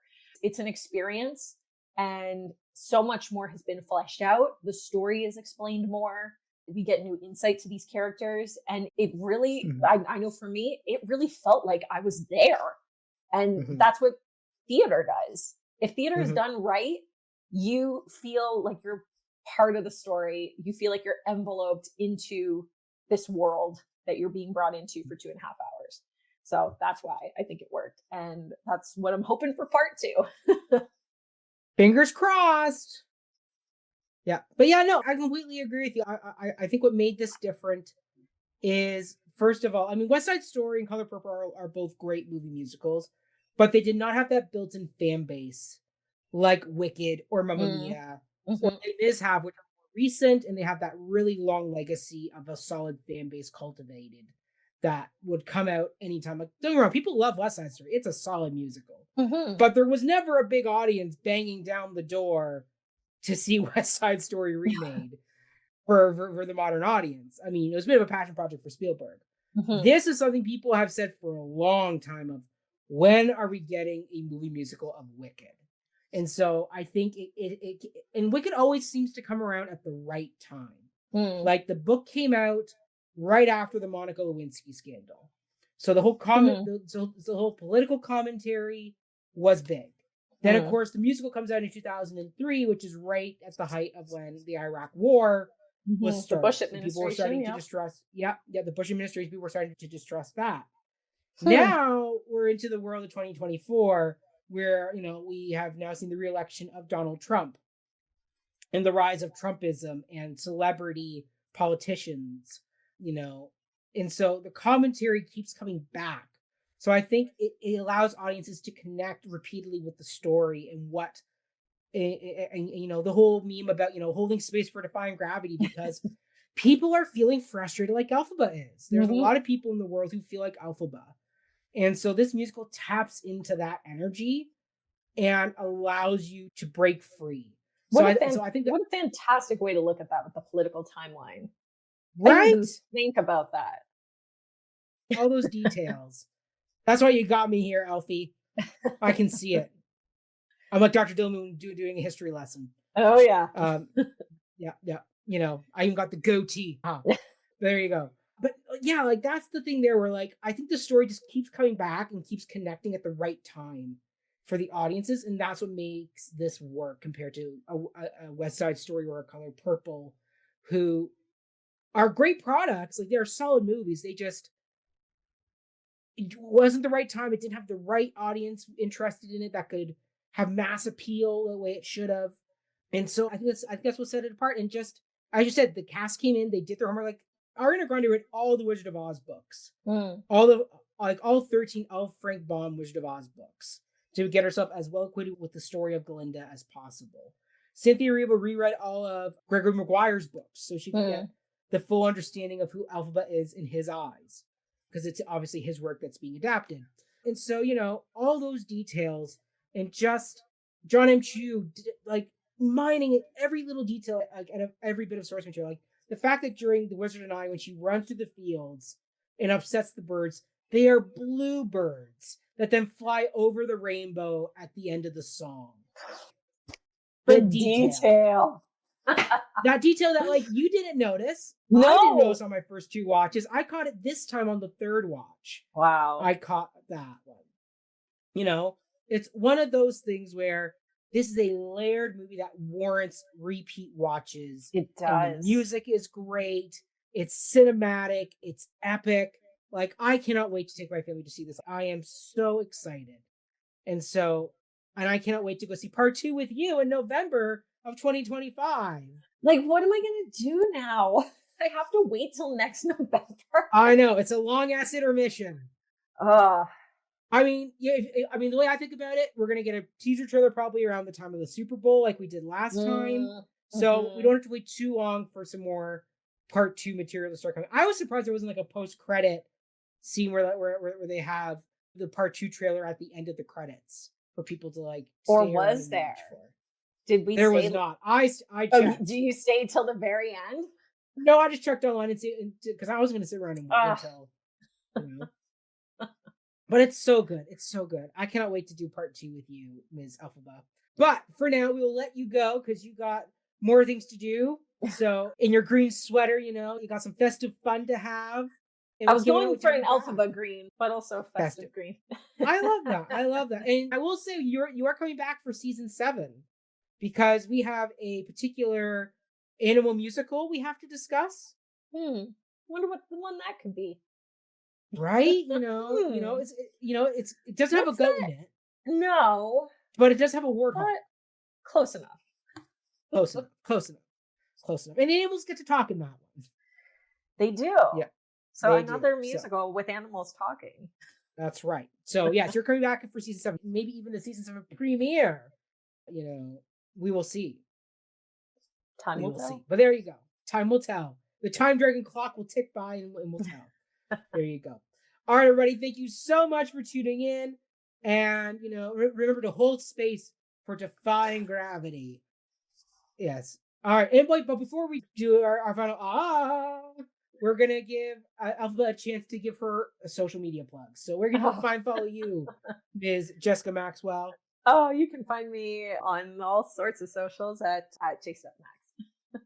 It's an experience, and so much more has been fleshed out. The story is explained more. We get new insight to these characters. And it really, I know for me, it really felt like I was there. And that's what theater does. If theater is done right, you feel like you're part of the story. You feel like you're enveloped into this world that you're being brought into for 2.5 hours. So that's why I think it worked. And that's what I'm hoping for part 2. Fingers crossed. Yeah. But yeah, no, I completely agree with you. I think what made this different is, first of all, I mean, West Side Story and Color Purple are both great movie musicals, but they did not have that built-in fan base like Wicked or Mamma Mia, or they just have, which are more recent, and they have that really long legacy of a solid fan base cultivated that would come out anytime. Like, don't get me wrong, people love West Side Story. It's a solid musical. But there was never a big audience banging down the door to see West Side Story remade for the modern audience. I mean, it was a bit of a passion project for Spielberg. This is something people have said for a long time of, when are we getting a movie musical of Wicked? And so I think it and Wicked always seems to come around at the right time. Like, the book came out right after the Monica Lewinsky scandal. So the whole the whole political commentary was big. Then, of course, the musical comes out in 2003, which is right at the height of when the Iraq War was started. The Bush administration. People were starting to distrust. The Bush administration. People were starting to distrust that. Now we're into the world of 2024, where, you know, we have now seen the re-election of Donald Trump and the rise of Trumpism and celebrity politicians, you know. And so the commentary keeps coming back. So I think it allows audiences to connect repeatedly with the story and what, and you know, the whole meme about, you know, holding space for defying gravity, because people are feeling frustrated like Elphaba is. There's a lot of people in the world who feel like Elphaba. And so this musical taps into that energy and allows you to break free. I think that, what a fantastic way to look at that with the political timeline. Right? I didn't even think about that. All those details. That's why you got me here, Elfie. I can see it. I'm like Dr. Dillmoon doing a history lesson. Oh, yeah. Yeah. You know, I even got the goatee. There you go. But yeah, like, that's the thing there, where, like, I think the story just keeps coming back and keeps connecting at the right time for the audiences. And that's what makes this work compared to a West Side Story or a Color Purple, who are great products. Like, they're solid movies. They just, it wasn't the right time. It didn't have the right audience interested in it that could have mass appeal the way it should have. And so I think that's what set it apart. And just, as you said, the cast came in, they did their homework. Like, Ariana Grande read all the Wizard of Oz books, all 13 Frank Baum Wizard of Oz books, to get herself as well acquainted with the story of Glinda as possible. Cynthia Erivo reread all of Gregory Maguire's books, so she could get the full understanding of who Elphaba is in his eyes, because it's obviously his work that's being adapted. And so, you know, all those details, and just Jon M like, mining every little detail, like, out of every bit of source material. Like, the fact that during The Wizard and I, when she runs through the fields and upsets the birds, they are bluebirds that then fly over the rainbow at the end of the song. The detail. That detail that, like, you didn't notice. No. I didn't notice on my first 2 watches. I caught it this time on the 3rd watch. Wow. I caught that one. You know, it's one of those things where this is a layered movie that warrants repeat watches. It does. And the music is great. It's cinematic. It's epic. Like, I cannot wait to take my family to see this. I am so excited. And I cannot wait to go see part 2 with you in November of 2025. Like, what am I going to do now? I have to wait till next November. I know, it's a long ass intermission. Ugh. I mean, yeah. I mean, the way I think about it, we're gonna get a teaser trailer probably around the time of the Super Bowl, like we did last time. So we Mm-hmm. don't have to wait too long for some more part two material to start coming. I was surprised there wasn't like a post credit scene where they have the part two trailer at the end of the credits for people to like Or stay around was and there? watch for. Did we There was stay? not. I Oh, checked. do you stay till the very end? No, I just checked online and see because I was going to sit around and wait Ugh. until you know. But it's so good. It's so good. I cannot wait to do part two with you, Ms. Elphaba. But for now, we will let you go because you got more things to do. So in your green sweater, you know, you got some festive fun to have. And I we was can't wait going to for have an you back. Elphaba green, but also festive Festive. green. I love that. I love that. And I will say you are coming back for season 7 because we have a particular animal musical we have to discuss. Wonder what the one that could be. Right? Hmm. It doesn't have a What's goat that? in it, No, but it does have a but warthog. close enough. Close enough. Close enough. Close enough. And animals get to talk in that one. They do. Yeah, So they do. another So musical with animals talking. that's right. So yes, you're coming back for season 7, maybe even the season 7 premiere. You know, we will see. Time We will will see. tell. But there you go. Time will tell. The time dragon clock will tick by and we'll tell. There you go. All right, everybody. Thank you so much for tuning in. And, remember to hold space for defying gravity. Yes. All right. And wait, but before we do our final we're going to give Alpha a chance to give her a social media plug. So where can people follow you, Ms. Jessica Maxwell? Oh, you can find me on all sorts of socials at Jessica Max.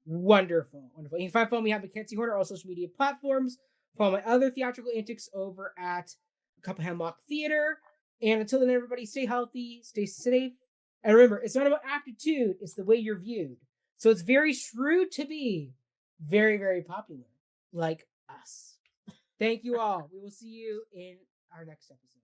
Wonderful. Wonderful. You can follow me at Mackenzie Horner, all social media platforms. Follow my other theatrical antics over at Cup of Hemlock Theater. And until then, everybody stay healthy, stay safe. And remember, it's not about aptitude, it's the way you're viewed. So it's very shrewd to be very, very popular, like us. Thank you all. We will see you in our next episode.